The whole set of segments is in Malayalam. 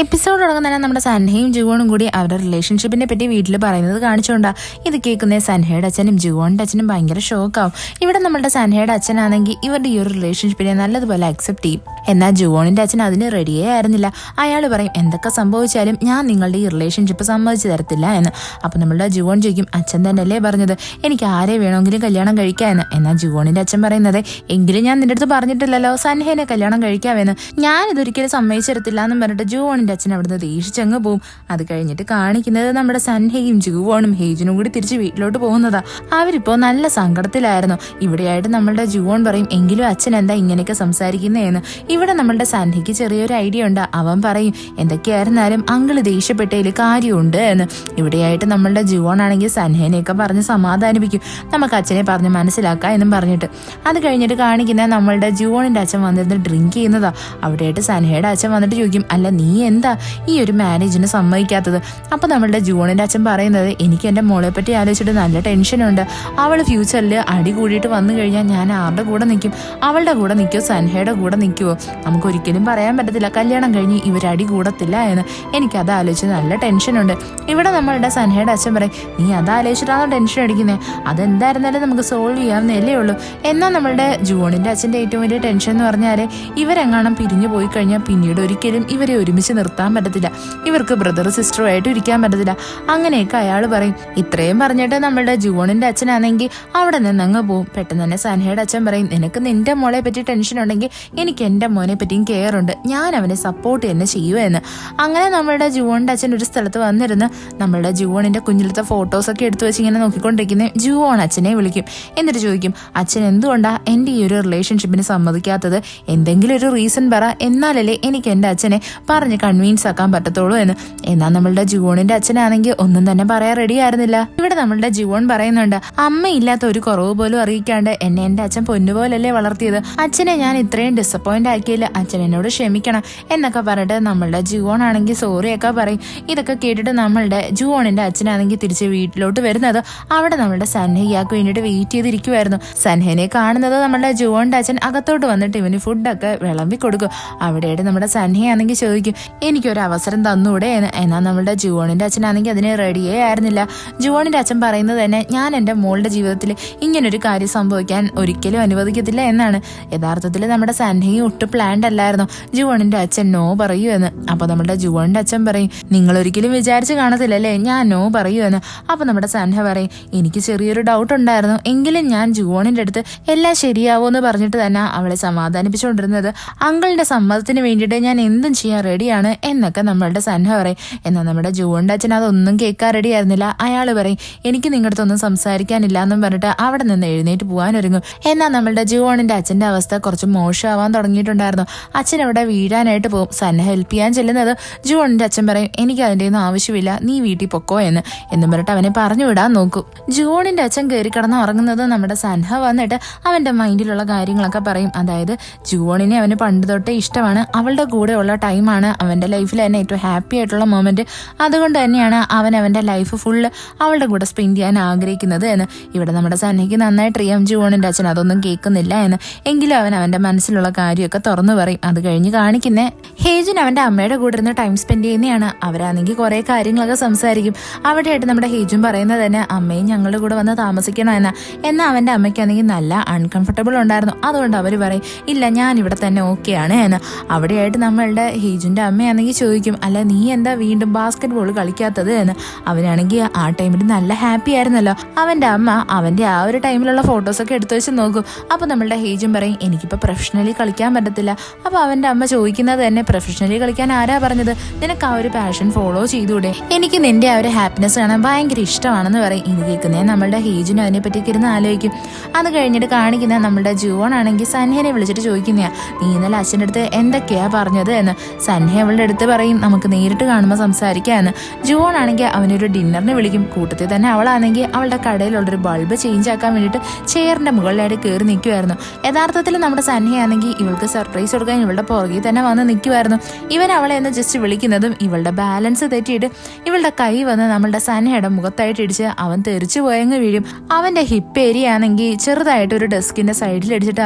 എപ്പിസോഡ് തുടങ്ങുന്ന തന്നെ നമ്മുടെ സൻഹയും ജുവോണും കൂടി അവരുടെ റിലേഷൻഷിപ്പിനെ പറ്റി വീട്ടിൽ പറയുന്നത് കാണിച്ചുകൊണ്ടാ ഇത് കേൾക്കുന്ന സൻഹയുടെ അച്ഛനും ജുവോണിന്റെ അച്ഛനും ഭയങ്കര ഷോക്കാവും. ഇവിടെ നമ്മുടെ സൻഹയുടെ അച്ഛനാണെങ്കിൽ ഇവരുടെ ഈ ഒരു റിലേഷൻഷിപ്പിനെ നല്ലതുപോലെ അക്സെപ്റ്റ് ചെയ്യും. എന്നാൽ ജുവോണിന്റെ അച്ഛൻ അതിന് റെഡിയേ ആയിരുന്നില്ല. അയാൾ പറയും എന്തൊക്കെ സംഭവിച്ചാലും ഞാൻ നിങ്ങളുടെ ഈ റിലേഷൻഷിപ്പ് സമ്മതിച്ചു തരത്തില്ല എന്ന്. അപ്പൊ നമ്മളുടെ ജുവോൺ ചോദിക്കും അച്ഛൻ തന്നെയല്ലേ പറഞ്ഞത് എനിക്ക് ആരെ വേണമെങ്കിലും കല്യാണം കഴിക്കാമെന്ന്. എന്നാൽ ജുവോണിന്റെ അച്ഛൻ പറയുന്നത് എങ്കിലും ഞാൻ നിന്റെ അടുത്ത് പറഞ്ഞിട്ടില്ലല്ലോ സൻഹേനെ കല്യാണം കഴിക്കാമെന്ന്. ഞാൻ ഇതൊരിക്കലും സമ്മതിച്ചു തരത്തില്ല എന്നും പറഞ്ഞിട്ട് ജുവോണിന്റെ അച്ഛൻ അവിടുന്ന് ദേഷിച്ചങ്ങ് പോവും. അത് കഴിഞ്ഞിട്ട് കാണിക്കുന്നത് നമ്മുടെ സൻഹയും ജുവോണും ഹേജുനും കൂടി തിരിച്ച് വീട്ടിലോട്ട് പോകുന്നതാ. അവരിപ്പോ നല്ല സങ്കടത്തിലായിരുന്നു. ഇവിടെയായിട്ട് നമ്മളുടെ ജുവോൺ പറയും എങ്കിലും അച്ഛൻ എന്താ ഇങ്ങനെയൊക്കെ സംസാരിക്കുന്നതെന്ന്. ഇവിടെ നമ്മളുടെ സൻഹയ്ക്ക് ചെറിയൊരു ഐഡിയ ഉണ്ട്. അവൻ പറയും എന്തൊക്കെയായിരുന്നാലും അങ്കിള് ദേഷ്യപ്പെട്ടതിൽ കാര്യമുണ്ട് എന്ന്. ഇവിടെയായിട്ട് നമ്മളുടെ ജുവോൺ ആണെങ്കിൽ സൻഹേനെയൊക്കെ പറഞ്ഞ് സമാധാനിപ്പിക്കും. നമുക്ക് അച്ഛനെ പറഞ്ഞ് മനസ്സിലാക്കാം എന്നും പറഞ്ഞിട്ട്. അത് കഴിഞ്ഞിട്ട് കാണിക്കുന്ന നമ്മളുടെ ജുവോണിന്റെ അച്ഛൻ വന്നിരുന്ന് ഡ്രിങ്ക് ചെയ്യുന്നതാ. അവിടെയായിട്ട് സൻഹയുടെ അച്ഛൻ വന്നിട്ട് ചോദിക്കും അല്ല നീ എന്താ ഈ ഒരു മാരേജിന് സമ്മതിക്കാത്തത്. അപ്പൊ നമ്മളുടെ ജുവോണിന്റെ അച്ഛൻ പറയുന്നത് എനിക്ക് എന്റെ മോളെ പറ്റി ആലോചിച്ചിട്ട് നല്ല ടെൻഷനുണ്ട്. അവള് ഫ്യൂച്ചറിൽ അടി കൂടിയിട്ട് വന്നു കഴിഞ്ഞാൽ ഞാൻ ആരുടെ കൂടെ നിൽക്കും? അവളുടെ കൂടെ നിൽക്കുമോ സൻഹയുടെ കൂടെ നിൽക്കുമോ? നമുക്ക് ഒരിക്കലും പറയാൻ പറ്റത്തില്ല. കല്യാണം കഴിഞ്ഞ് ഇവരടി കൂടത്തില്ല എന്ന്. എനിക്കത് ആലോചിച്ച് നല്ല ടെൻഷനുണ്ട്. ഇവിടെ നമ്മളുടെ സൻഹയുടെ അച്ഛൻ പറയും നീ അതാലോചിച്ചിട്ടാണോ ടെൻഷൻ അടിക്കുന്നത്? അതെന്തായിരുന്നാലും നമുക്ക് സോൾവ് ചെയ്യാവുന്നതല്ലേ ഉള്ളൂ. എന്നാൽ നമ്മളുടെ ജുവോണിന്റെ അച്ഛൻ്റെ ഏറ്റവും വലിയ ടെൻഷൻ എന്ന് പറഞ്ഞാൽ ഇവരെങ്ങാനും പിരിഞ്ഞു പോയി കഴിഞ്ഞാൽ പിന്നീട് ഒരിക്കലും ഇവരെ ഒരുമിച്ച് നിർത്താൻ പറ്റത്തില്ല. ഇവർക്ക് ബ്രദർ സിസ്റ്ററുമായിട്ട് ഇരിക്കാൻ പറ്റത്തില്ല. അങ്ങനെയൊക്കെ അയാൾ പറയും. ഇത്രയും പറഞ്ഞിട്ട് നമ്മളുടെ ജുവോണിന്റെ അച്ഛനാണെങ്കിൽ അവിടെ നിന്ന് അങ്ങ് പോവും. പെട്ടെന്ന് തന്നെ സൻഹയുടെ അച്ഛൻ പറയും നിനക്ക് നിന്റെ മോളെ പറ്റി ടെൻഷൻ ഉണ്ടെങ്കിൽ എനിക്ക് എൻ്റെ മോനെ പറ്റിയും കെയർ ഉണ്ട്. ഞാൻ അവനെ സപ്പോർട്ട് തന്നെ ചെയ്യുമെന്ന്. അങ്ങനെ നമ്മളുടെ ജുവോണിന്റെ അച്ഛൻ ഒരു സ്ഥലത്ത് വന്നിരുന്ന് നമ്മളുടെ ജുവോണിന്റെ കുഞ്ഞിലത്തെ ഫോട്ടോസൊക്കെ എടുത്തു വെച്ച് ഇങ്ങനെ നോക്കിക്കൊണ്ടിരിക്കുന്ന ജുവോൺ അച്ഛനെ വിളിക്കും. എന്നിട്ട് ചോദിക്കും അച്ഛൻ എന്തുകൊണ്ടാ എൻ്റെ ഈ ഒരു റിലേഷൻഷിപ്പിന് സമ്മതിക്കാത്തത്? എന്തെങ്കിലും ഒരു റീസൺ പറ, എന്നാലല്ലേ എനിക്ക് എൻ്റെ അച്ഛനെ പറഞ്ഞ് കൺവീൻസ് ആക്കാൻ പറ്റത്തുള്ളൂ എന്ന്. എന്നാൽ നമ്മളുടെ ജുവോണിന്റെ അച്ഛനാണെങ്കിൽ ഒന്നും തന്നെ പറയാൻ റെഡി ആയിരുന്നില്ല. ഇവിടെ നമ്മളുടെ ജുവോൺ പറയുന്നുണ്ട് അമ്മയില്ലാത്ത ഒരു കുറവ് പോലും അറിയിക്കാണ്ട് എന്നെ എൻ്റെ അച്ഛൻ പൊന്നുപോലല്ലേ വളർത്തിയത്. അച്ഛനെ ഞാൻ ഇത്രയും ഡിസപ്പോയിന്റ് ആക്കിയില്ല. അച്ഛൻ എന്നോട് ക്ഷമിക്കണം എന്നൊക്കെ പറഞ്ഞിട്ട് നമ്മളുടെ ജുവോൺ ആണെങ്കിൽ സോറിയൊക്കെ പറയും. ഇതൊക്കെ കേട്ടിട്ട് നമ്മളുടെ ജുവോണിന്റെ അച്ഛനാണെങ്കിൽ തിരിച്ച് വീട്ടിലോട്ട് വരുന്നത് അവിടെ നമ്മളുടെ സൻഹയ്യാക്ക് വേണ്ടിയിട്ട് വെയിറ്റ് ചെയ്തിരിക്കുമായിരുന്നു. സൻഹനെ കാണുന്നത് നമ്മളുടെ ജുവോണിന്റെ അച്ഛൻ അകത്തോട്ട് വന്നിട്ട് ഇവന് ഫുഡൊക്കെ വിളമ്പി കൊടുക്കും. അവിടെയായിട്ട് നമ്മുടെ സൻഹയാണെങ്കിൽ ചോദിക്കും എനിക്കൊരു അവസരം തന്നൂടെ എന്ന്. എന്നാൽ നമ്മളുടെ ജുവോണിന്റെ അച്ഛനാണെങ്കിൽ അതിന് റെഡിയേ ആയിരുന്നില്ല. ജുവോണിന്റെ അച്ഛൻ പറയുന്നത് തന്നെ ഞാൻ എൻ്റെ മോളുടെ ജീവിതത്തിൽ ഇങ്ങനൊരു കാര്യം സംഭവിക്കാൻ ഒരിക്കലും അനുവദിക്കത്തില്ല എന്നാണ്. യഥാർത്ഥത്തിൽ നമ്മുടെ സൻഹയും ഒട്ടും പ്ലാൻഡ് അല്ലായിരുന്നു ജുവോണിന്റെ അച്ഛൻ നോ പറയൂ എന്ന്. അപ്പൊ നമ്മുടെ ജുവോണിന്റെ അച്ഛൻ പറയും നിങ്ങൾ ഒരിക്കലും വിചാരിച്ച് കാണത്തില്ലല്ലേ ഞാൻ നോ പറയൂ എന്ന്. അപ്പൊ നമ്മുടെ സൻഹ പറയും എനിക്ക് ചെറിയൊരു ഡൗട്ട് ഉണ്ടായിരുന്നു എങ്കിലും ഞാൻ ജുവോണിന്റെ അടുത്ത് എല്ലാം ശരിയാവോ എന്ന് പറഞ്ഞിട്ട് തന്നെ അവളെ സമാധാനിപ്പിച്ചുകൊണ്ടിരുന്നത്. അങ്കിളിന്റെ സമ്മതത്തിന് വേണ്ടിയിട്ട് ഞാൻ എന്തും ചെയ്യാൻ റെഡിയാണ് എന്നൊക്കെ നമ്മളുടെ സൻഹ പറയും. എന്നാൽ നമ്മുടെ ജുവോണിന്റെ അച്ഛൻ അതൊന്നും കേൾക്കാൻ റെഡി ആയിരുന്നില്ല. അയാൾ പറയും എനിക്ക് നിങ്ങളുടെ അടുത്തൊന്നും സംസാരിക്കാനില്ല എന്നും പറഞ്ഞിട്ട് അവിടെ നിന്ന് എഴുന്നേറ്റ് പോകാൻ ഒരുങ്ങും. എന്നാൽ നമ്മളുടെ ജുവോണിന്റെ അച്ഛന്റെ അവസ്ഥ കുറച്ച് മോശമാവാൻ തുടങ്ങിയിട്ടുണ്ടായിരുന്നു. അച്ഛൻ അവിടെ വീഴാനായിട്ട് പോകും. സൻഹ ഹെൽപ്പ് ചെയ്യാൻ ചെല്ലുന്നത് ജുവോണിന്റെ അച്ഛൻ പറയും എനിക്ക് അതിൻ്റെ ഒന്നും ആവശ്യമില്ല നീ വീട്ടിൽ പൊക്കോ എന്നും പറഞ്ഞിട്ട് അവനെ പറഞ്ഞു വിടാൻ നോക്കും. ജുവോണിന്റെ അച്ഛൻ കയറി കിടന്ന് ഉറങ്ങുന്നത് നമ്മുടെ സൻഹ വന്നിട്ട് അവന്റെ മൈൻഡിലുള്ള കാര്യങ്ങളൊക്കെ പറയും. അതായത് ജുവോണിനെ അവന് പണ്ട് തൊട്ടേ ഇഷ്ടമാണ്. അവളുടെ കൂടെ ഉള്ള ടൈമാണ് അവന്റെ ലൈഫിൽ തന്നെ ഏറ്റവും ഹാപ്പി ആയിട്ടുള്ള മൊമെന്റ്. അതുകൊണ്ട് തന്നെയാണ് അവൻ അവന്റെ ലൈഫ് ഫുള്ള് അവളുടെ കൂടെ സ്പെൻഡ് ചെയ്യാൻ ആഗ്രഹിക്കുന്നത് എന്ന്. ഇവിടെ നമ്മുടെ സൻഹയ്ക്ക് നന്നായിട്ട് അറിയാം ജുവോണിന്റെ അച്ഛൻ അതൊന്നും കേൾക്കുന്നില്ല എന്ന്. എങ്കിലും അവൻ അവന്റെ മനസ്സിലുള്ള കാര്യമൊക്കെ തുറന്നു പറയും. അത് കഴിഞ്ഞ് കാണിക്കുന്നേ ഹേജുൻ അവന്റെ അമ്മയുടെ കൂടെ ഇരുന്ന് ടൈം സ്പെൻഡ് ചെയ്യുന്നതാണ്. അവരാണെങ്കിൽ കുറെ കാര്യങ്ങളൊക്കെ സംസാരിക്കും. അവിടെയായിട്ട് നമ്മുടെ ഹേജുൻ പറയുന്നത് തന്നെ അമ്മയും ഞങ്ങളുടെ കൂടെ വന്ന് താമസിക്കണം എന്നാ. എന്നാൽ അവന്റെ അമ്മയ്ക്കാണെങ്കിൽ നല്ല അൺകംഫർട്ടബിൾ ഉണ്ടായിരുന്നു. അതുകൊണ്ട് അവർ പറയും ഇല്ല ഞാൻ ഇവിടെ തന്നെ ഓക്കെയാണ് എന്ന്. അവിടെയായിട്ട് നമ്മളുടെ ഹേജുന്റെ അമ്മയാണെങ്കിൽ ചോദിക്കും അല്ല നീ എന്താ വീണ്ടും ബാസ്കറ്റ് ബോൾ കളിക്കാത്തത് എന്ന്. അവനാണെങ്കിൽ ആ ടൈമിൽ നല്ല ഹാപ്പി ആയിരുന്നല്ലോ. അവന്റെ അമ്മ അവന്റെ ആ ഒരു ടൈമിലുള്ള ഫോട്ടോസൊക്കെ എടുത്തു വെച്ച് നോക്കും. അപ്പൊ നമ്മളുടെ ഹേജുൻ പറയും എനിക്കിപ്പോൾ പ്രൊഫഷണലി കളിക്കാൻ പറ്റത്തില്ല. അപ്പൊ അവന്റെ അമ്മ ചോദിക്കുന്നത് തന്നെ പ്രൊഫഷണലി കളിക്കാൻ ആരാ പറഞ്ഞത്? നിനക്ക് ആ ഒരു പാഷൻ ഫോളോ ചെയ്തുകൂടെ? എനിക്ക് നിന്റെ ആ ഒരു ഹാപ്പിനെസ് കാണാൻ ഭയങ്കര ഇഷ്ടമാണെന്ന് പറയും. ഇത് കേൾക്കുന്നേ നമ്മളുടെ ഹേജുൻ അതിനെ പറ്റിയൊക്കെ ഇരുന്ന് ആലോചിക്കും. അത് കഴിഞ്ഞിട്ട് കാണിക്കുന്ന നമ്മളുടെ ജുവോൺ ആണെങ്കിൽ സൻഹനെ വിളിച്ചിട്ട് ചോദിക്കുന്നയാ നീ ഇന്നലെ അച്ഛൻ്റെ അടുത്ത് എന്തൊക്കെയാ പറഞ്ഞത് എന്ന്. സൻഹ അവളുടെ അടുത്ത് പറയും നമുക്ക് നേരിട്ട് കാണുമ്പോൾ സംസാരിക്കാം എന്ന്. ജുവോൺ ആണെങ്കിൽ അവനൊരു ഡിന്നറിന് വിളിക്കും. കൂട്ടത്തിൽ തന്നെ അവളാണെങ്കിൽ അവളുടെ കടയിലുള്ളൊരു ബൾബ് ചേഞ്ച് ആക്കാൻ വേണ്ടിയിട്ട് ചെയറിന്റെ മുകളിലായിട്ട് കയറി നിൽക്കുമായിരുന്നു. യഥാർത്ഥത്തിൽ നമ്മുടെ സൻഹയാണെങ്കിൽ ഇവൾക്ക് സർപ്രൈസ് കൊടുക്കാൻ ഇവളുടെ പുറകിൽ തന്നെ വന്ന് നിൽക്കുമായിരുന്നു. ഇവൻ അവളെ എന്ന് ജസ്റ്റ് വിളിക്കുന്നതും ഇവളുടെ ബാലൻസ് തെറ്റിയിട്ട് ഇവളുടെ കൈ വന്ന് നമ്മളുടെ സൻഹയുടെ മുഖത്തായിട്ട് ഇടിച്ച് അവൻ തെറിച്ചു പോയങ്ങ് വീഴും. അവന്റെ ഹിപ്പ് ഏരിയ ആണെങ്കിൽ ചെറുതായിട്ട് ഒരു ഡെസ്കിന്റെ സൈഡിൽ ഇടിച്ചിട്ട്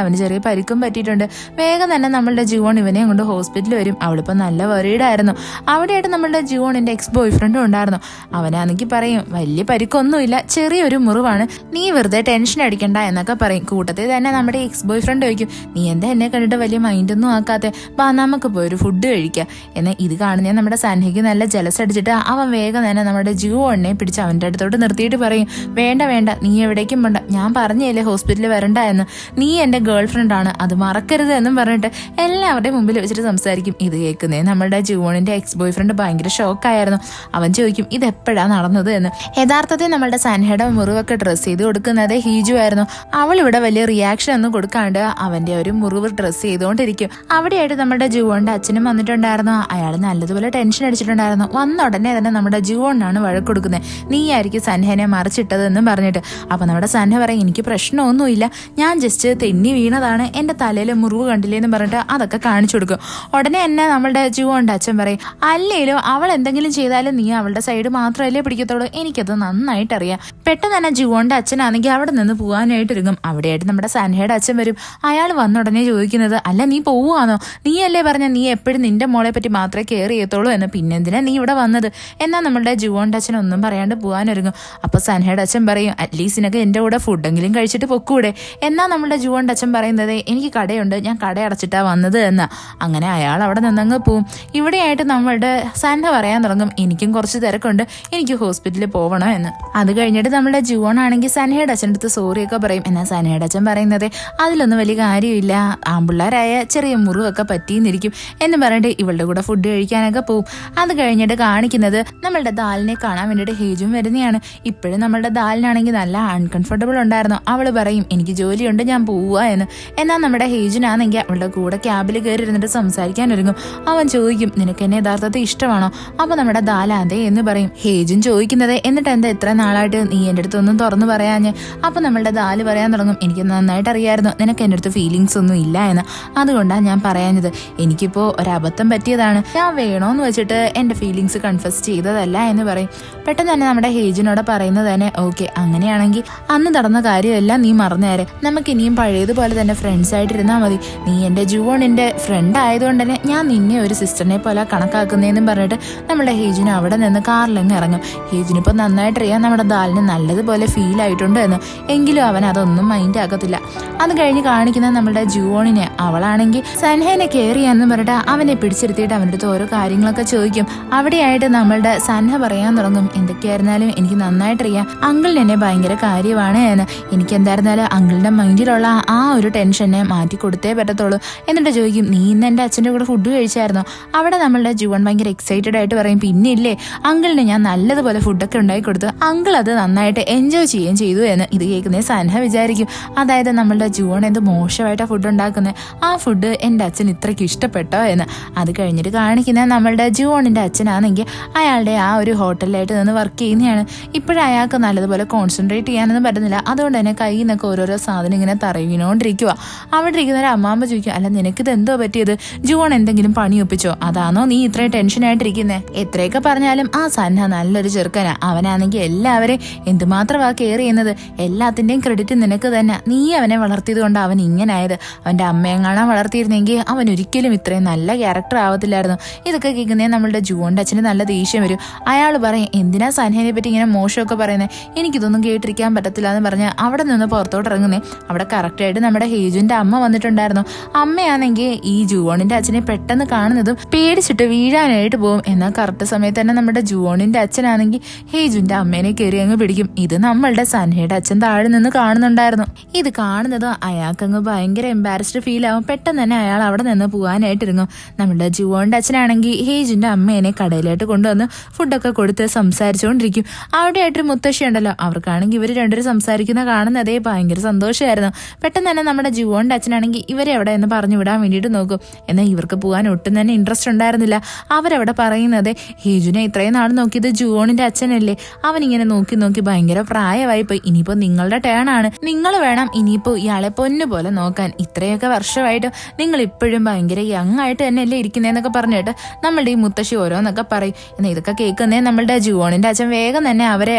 അവന് ചെറിയ പരിക്കും പറ്റിയിട്ടുണ്ട്. വേഗം തന്നെ നമ്മളുടെ ജുവോൺ ഇവനെ കൊണ്ട് ഹോസ്പിറ്റലിൽ വരും. അവളിപ്പോൾ നല്ല ഫ്ലോറിഡ ആയിരുന്നു. അവിടെയായിട്ട് നമ്മളുടെ ജുവോണിന്റെ എക്സ് ബോയ് ഫ്രണ്ടും ഉണ്ടായിരുന്നു. അവനാണെങ്കിൽ പറയും വലിയ പരിക്കൊന്നുമില്ല, ചെറിയൊരു മുറിവാണ്, നീ വെറുതെ ടെൻഷൻ അടിക്കണ്ട എന്നൊക്കെ പറയും. കൂട്ടത്തിൽ തന്നെ നമ്മുടെ എക്സ് ബോയ് ഫ്രണ്ട് ചോദിക്കും, നീ എന്താ എന്നെ കണ്ടിട്ട് വലിയ മൈൻഡൊന്നും ആക്കാതെ, വാ നമുക്ക് പോയൊരു ഫുഡ് കഴിക്കാം. എന്നാൽ ഇത് കാണുന്ന നമ്മുടെ സൻഹയ്ക്ക് നല്ല ജലസ് അടിച്ചിട്ട് അവൻ വേഗം തന്നെ നമ്മുടെ ജുവോണിനെ പിടിച്ച് അവൻ്റെ അടുത്തോട്ട് നിർത്തിയിട്ട് പറയും, വേണ്ട വേണ്ട, നീ എവിടേക്കും പോണ്ട, ഞാൻ പറഞ്ഞല്ലേ ഹോസ്പിറ്റലിൽ വരണ്ട എന്ന്, നീ എൻ്റെ ഗേൾ ഫ്രണ്ടാണ്, അത് മറക്കരുത് എന്നും പറഞ്ഞിട്ട് എല്ലാവരുടെയും മുമ്പിൽ വെച്ചിട്ട് സംസാരിക്കും. ഇത് കേൾക്കുന്നേ നമ്മുടെ ജുവോണിന്റെ എക്സ് ബോയ് ഫ്രണ്ട് ഭയങ്കര ഷോക്കായിരുന്നു. അവൻ ചോദിക്കും ഇത് എപ്പോഴാണ് നടന്നത് എന്ന്. യഥാർത്ഥത്തിൽ നമ്മളുടെ സൻഹയുടെ മുറിവൊക്കെ ഡ്രസ്സ് ചെയ്ത് കൊടുക്കുന്നത് ഹീജു ആയിരുന്നു. അവൾ ഇവിടെ വലിയ റിയാക്ഷൻ ഒന്നും കൊടുക്കാണ്ട് അവന്റെ ഒരു മുറിവ് ഡ്രസ്സ് ചെയ്തുകൊണ്ടിരിക്കും. അവിടെയായിട്ട് നമ്മുടെ ജുവോണിന്റെ അച്ഛനും വന്നിട്ടുണ്ടായിരുന്നു. അയാൾ നല്ലതുപോലെ ടെൻഷൻ അടിച്ചിട്ടുണ്ടായിരുന്നു. വന്ന ഉടനെ തന്നെ നമ്മുടെ ജുവോണിനാണ് വഴക്ക് കൊടുക്കുന്നത്, നീ ആയിരിക്കും സൻഹനെ മറിച്ചിട്ടത് എന്നും പറഞ്ഞിട്ട്. അപ്പൊ നമ്മുടെ സൻഹ പറയും, എനിക്ക് പ്രശ്നമൊന്നുമില്ല, ഞാൻ ജസ്റ്റ് തെന്നി വീണതാണ്, എന്റെ തലയിലെ മുറിവ് കണ്ടില്ലേ എന്ന് പറഞ്ഞിട്ട് അതൊക്കെ കാണിച്ചു കൊടുക്കും. ഉടനെ തന്നെ നമ്മളുടെ ജുവോണിന്റെ അച്ഛൻ പറയും, അല്ലേലും അവൾ എന്തെങ്കിലും ചെയ്താലും നീ അവളുടെ സൈഡ് മാത്രമല്ലേ പിടിക്കത്തുള്ളൂ, എനിക്കത് നന്നായിട്ട് അറിയാം. പെട്ടെന്ന് തന്നെ ജുവോണിന്റെ അച്ഛനാണെങ്കിൽ അവിടെ നിന്ന് പോകാനായിട്ട് ഒരുങ്ങും. അവിടെയായിട്ട് നമ്മുടെ സൻഹയുടെ അച്ഛൻ വരും. അയാൾ വന്ന ഉടനെ ചോദിക്കുന്നത്, അല്ല നീ പോവുകയാണോ, നീ അല്ലേ പറഞ്ഞ നീ എപ്പോഴും നിന്റെ മോളെ പറ്റി മാത്രമേ കെയർ ചെയ്യത്തുള്ളൂ എന്ന്, പിന്നെന്തിനാ നീ ഇവിടെ വന്നത്? എന്നാൽ നമ്മളുടെ ജുവോണിന്റെ അച്ഛൻ ഒന്നും പറയാണ്ട് പോകാനൊരുങ്ങും. അപ്പൊ സൻഹയുടെ അച്ഛൻ പറയും, അറ്റ്ലീസ്റ്റ് നിനക്ക് എൻ്റെ കൂടെ ഫുഡെങ്കിലും കഴിച്ചിട്ട് പൊക്കൂടെ. എന്നാൽ നമ്മളുടെ ജുവോണിന്റെ അച്ഛൻ പറയുന്നത്, എനിക്ക് കടയുണ്ട്, ഞാൻ കട അടച്ചിട്ടാ വന്നത് എന്നാ. അങ്ങനെ അയാൾ അവിടെ നിന്നങ്ങ് പോവും. ഇവിടെയായിട്ട് നമ്മളുടെ സൻഹ പറയാൻ തുടങ്ങും, എനിക്കും കുറച്ച് തിരക്കുണ്ട്, എനിക്ക് ഹോസ്പിറ്റലിൽ പോകണം എന്ന്. അത് കഴിഞ്ഞിട്ട് നമ്മുടെ ജുവോൺ ആണെങ്കിൽ സൻഹയുടെ അച്ഛൻ്റെ അടുത്ത് സോറിയൊക്കെ പറയും. എന്നാൽ സൻഹയുടെ അച്ഛൻ പറയുന്നത്, അതിലൊന്നും വലിയ കാര്യമില്ല, ആമ്പിള്ളേരായ ചെറിയ മുറിവൊക്കെ പറ്റിയെന്നിരിക്കും എന്ന് പറഞ്ഞിട്ട് ഇവളുടെ കൂടെ ഫുഡ് കഴിക്കാനൊക്കെ പോവും. അത് കഴിഞ്ഞിട്ട് കാണിക്കുന്നത് നമ്മളുടെ ദാലിനെ കാണാൻ വേണ്ടിയിട്ട് ഹേജും വരുന്നതാണ്. ഇപ്പോഴും നമ്മളുടെ ദാലിനാണെങ്കിൽ നല്ല അൺകംഫർട്ടബിൾ ഉണ്ടായിരുന്നു. അവള് പറയും, എനിക്ക് ജോലിയുണ്ട്, ഞാൻ പോവുക എന്ന്. എന്നാൽ നമ്മുടെ ഹേജിനാണെങ്കിൽ അവളുടെ കൂടെ ക്യാബിൽ കയറി ഇരുന്നിട്ട് സംസാരിക്കാൻ ഒരുങ്ങും. അവൻ ചോദിക്കും, നിനക്ക് എന്നെ യഥാർത്ഥത്തിൽ ഇഷ്ടമാണോ? അപ്പൊ നമ്മുടെ ദാല അതെ എന്ന് പറയും. ഹേജും ചോദിക്കുന്നത്, എന്നിട്ട് എന്താ ഇത്ര നാളായിട്ട് നീ എൻ്റെ അടുത്തൊന്നും തുറന്നു പറയാഞ്ഞ്? അപ്പൊ നമ്മളുടെ ദാല് പറയാൻ തുടങ്ങും, എനിക്ക് നന്നായിട്ട് അറിയായിരുന്നു നിനക്ക് എൻ്റെ അടുത്ത് ഫീലിങ്സ് ഒന്നും ഇല്ല എന്ന്, അതുകൊണ്ടാണ് ഞാൻ പറയാഞ്ഞത്. എനിക്കിപ്പോ ഒരബദ്ധം പറ്റിയതാണ്, ഞാൻ വേണോന്ന് വെച്ചിട്ട് എൻ്റെ ഫീലിങ്സ് കൺഫസ് ചെയ്തതല്ല എന്ന് പറയും. പെട്ടെന്ന് തന്നെ നമ്മുടെ ഹേജിനോട് പറയുന്നത് തന്നെ, ഓക്കെ അങ്ങനെയാണെങ്കിൽ അന്ന് നടന്ന കാര്യമെല്ലാം നീ മറന്നേരെ, നമുക്ക് ഇനിയും പഴയതുപോലെ തന്നെ ഫ്രണ്ട്സ് ആയിട്ടിരുന്നാൽ മതി. നീ എൻ്റെ ജുവോണിന്റെ ഫ്രണ്ട് ആയതുകൊണ്ട് തന്നെ ഞാൻ നിന്നെ ഒരു സിസ്റ്ററിനെ പോലെ കണക്കാക്കുന്നതെന്നും പറഞ്ഞിട്ട് നമ്മുടെ ഹേജിന് അവിടെ നിന്ന് കാറിലങ്ങ് ഇറങ്ങും. ഹേജിനിപ്പോൾ നന്നായിട്ട് അറിയാം നമ്മുടെ ദാലിന് നല്ലതുപോലെ ഫീൽ ആയിട്ടുണ്ട് എന്ന്, എങ്കിലും അവൻ അതൊന്നും മൈൻഡ് ആക്കത്തില്ല. അത് കഴിഞ്ഞ് കാണിക്കുന്ന നമ്മുടെ ജുവോണിനെ, അവളാണെങ്കിൽ സൻഹേനെ കെയർ ചെയ്യാന്ന് പറഞ്ഞിട്ട് അവനെ പിടിച്ചിരുത്തിയിട്ട് അവൻ്റെ അടുത്ത് ഓരോ കാര്യങ്ങളൊക്കെ ചോദിക്കും. അവിടെയായിട്ട് നമ്മളുടെ സൻഹ പറയാൻ തുടങ്ങും, എന്തൊക്കെയായിരുന്നാലും എനിക്ക് നന്നായിട്ടറിയാം അങ്കിളിന് എന്നെ ഭയങ്കര കാര്യമാണ് എന്ന്, എനിക്ക് എന്തായിരുന്നാലും അങ്കിളിന്റെ മൈൻഡിലുള്ള ആ ഒരു ടെൻഷനെ മാറ്റി കൊടുത്തേ പറ്റത്തുള്ളൂ. എന്നിട്ട് ചോദിക്കും, നീ ഇന്ന് എൻ്റെ അച്ഛൻ്റെ കൂടെ ഫുഡ് കഴിച്ചായിരുന്നോ? അവിടെ നമ്മളുടെ ജുവൺ ഭയങ്കര എക്സൈറ്റഡ് ആയിട്ട് പറയും, പിന്നെ ഇല്ലേ, അങ്കിളിന് ഞാൻ നല്ലതുപോലെ ഫുഡൊക്കെ ഉണ്ടാക്കി കൊടുത്തു, അങ്കിൾ അത് നന്നായിട്ട് എൻജോയ് ചെയ്യുകയും ചെയ്തു എന്ന്. ഇത് കേൾക്കുന്നേ സൻഹ വിചാരിക്കും, അതായത് നമ്മളുടെ ജുവൺ എന്ത് മോശമായിട്ടാണ് ഫുഡ് ഉണ്ടാക്കുന്നത്, ആ ഫുഡ് എൻ്റെ അച്ഛൻ ഇത്രയ്ക്ക് ഇഷ്ടപ്പെട്ടോ എന്ന്. അത് കഴിഞ്ഞിട്ട് കാണിക്കുന്ന നമ്മളുടെ ജുവോണിന്റെ അച്ഛനാണെങ്കിൽ അയാളുടെ ആ ഒരു ഹോട്ടലിലായിട്ട് നിന്ന് വർക്ക് ചെയ്യുന്നതാണ്. ഇപ്പോഴും അയാൾക്ക് നല്ലതുപോലെ കോൺസെൻട്രേറ്റ് ചെയ്യാനൊന്നും പറ്റുന്നില്ല. അതുകൊണ്ട് തന്നെ കയ്യിൽ നിന്നൊക്കെ ഓരോരോ സാധനം ഇങ്ങനെ തറവിനോണ്ടിരിക്കുക. അവിടെ ഇരിക്കുന്ന ഒരു അമ്മാമ്മ ചോദിക്കും, അല്ല നിനക്കിത് എന്തോ പറ്റിയത്, ജുവോൺ എന്തെങ്കിലും പണി ഒപ്പിച്ചോ, അതാണോ നീ ഇത്രയും ടെൻഷനായിട്ടിരിക്കുന്നേ? എത്രയൊക്കെ പറഞ്ഞാലും ആ സൻഹ നല്ലൊരു ചെറുക്കനാ, അവനാണെങ്കിൽ എല്ലാവരെയും എന്തുമാത്രമാ കെയർ ചെയ്യുന്നത്, എല്ലാത്തിൻ്റെയും ക്രെഡിറ്റ് നിനക്ക് തന്നെ, നീ അവനെ വളർത്തിയത് കൊണ്ട് അവൻ ഇങ്ങനായത്, അവൻ്റെ അമ്മയെങ്ങാണാൻ വളർത്തിയിരുന്നെങ്കിൽ അവൻ ഒരിക്കലും ഇത്രയും നല്ല ക്യാരക്ടർ ആവത്തില്ലായിരുന്നു. ഇതൊക്കെ കേൾക്കുന്നേ നമ്മളുടെ ജുവോണിന്റെ അച്ഛന് നല്ല ദേഷ്യം വരും. അയാൾ പറയും, എന്തിനാ സൻഹനെ പറ്റി ഇങ്ങനെ മോശമൊക്കെ പറയുന്നത്, എനിക്കിതൊന്നും കേട്ടിരിക്കാൻ പറ്റത്തില്ല എന്ന് പറഞ്ഞ് അവിടെ നിന്ന് പുറത്തോട്ട് ഇറങ്ങുന്നേ. അവിടെ കറക്റ്റായിട്ട് നമ്മുടെ ഹേജുവിന്റെ അമ്മ വന്നിട്ടുണ്ടായിരുന്നു. അമ്മയാണെങ്കിൽ ഈ ജുവോണിന്റെ അച്ഛനെ പെട്ടെന്ന് കാണുന്നതും പേടിച്ചിട്ട് വീഴാനായിട്ട് പോകും. എന്നാൽ കറക്റ്റ് സമയത്ത് തന്നെ നമ്മുടെ ജുവോണിന്റെ അച്ഛനാണെങ്കിൽ ഹേജുവിന്റെ അമ്മേനെ കയറി അങ്ങ് പിടിക്കും. ഇത് നമ്മളുടെ സൻഹയുടെ അച്ഛൻ താഴെ നിന്ന് കാണുന്നുണ്ടായിരുന്നു. ഇത് കാണുന്നത് അയാൾക്കങ്ങ് ഭയങ്കര എംബാരസ്ഡ് ഫീൽ ആവും. പെട്ടെന്ന് തന്നെ അയാൾ അവിടെ നിന്ന് പോകാനായിട്ട് ഇറങ്ങും. നമ്മുടെ ജുവോണിന്റെ അച്ഛനാണെങ്കിൽ ഹേജിന്റെ അമ്മേനെ കടയിലായിട്ട് കൊണ്ടുവന്ന് ഫുഡൊക്കെ കൊടുത്ത് സംസാരിച്ചുകൊണ്ടിരിക്കും. അവിടെയായിട്ടൊരു മുത്തശ്ശി ഉണ്ടല്ലോ, അവർക്കാണെങ്കിൽ ഇവർ രണ്ടുപേരും സംസാരിക്കുന്ന കാണുന്നതേ ഭയങ്കര സന്തോഷമായിരുന്നു. പെട്ടെന്ന് തന്നെ നമ്മുടെ ജുവോണിന്റെ അച്ഛനാണെങ്കിൽ ഇവരെ എവിടെ എന്ന് പറഞ്ഞു വിടാൻ വേണ്ടിയിട്ട് നോക്കും. എന്നാൽ ഇവർക്ക് പോകാൻ ഒട്ടും തന്നെ ഇൻട്രസ്റ്റ് ഉണ്ടായിരുന്നില്ല. അവരവിടെ പറയുന്നത്, ഹേജുനെ ഇത്രയും നാൾ നോക്കിയത് ജുവോണിന്റെ അച്ഛനല്ലേ, അവനിങ്ങനെ നോക്കി നോക്കി ഭയങ്കര പ്രായമായി പോയി, ഇനിയിപ്പോൾ നിങ്ങളുടെ ടേൺ ആണ്, നിങ്ങൾ വേണം ഇനിയിപ്പോൾ ഈ ഒരാളെ പൊന്നുപോലെ നോക്കാൻ. ഇത്രയൊക്കെ വർഷമായിട്ട് നിങ്ങൾ ഇപ്പോഴും ഭയങ്കര യങ് ആയിട്ട് തന്നെയല്ലേ ഇരിക്കുന്നതെന്നൊക്കെ പറഞ്ഞിട്ട് നമ്മളുടെ ഈ മുത്തശ്ശി ഓരോന്നൊക്കെ പറയും. എന്നാൽ ഇതൊക്കെ കേൾക്കുന്നേ നമ്മളുടെ ജുവോണിന്റെ അച്ഛൻ വേഗം തന്നെ അവരുടെ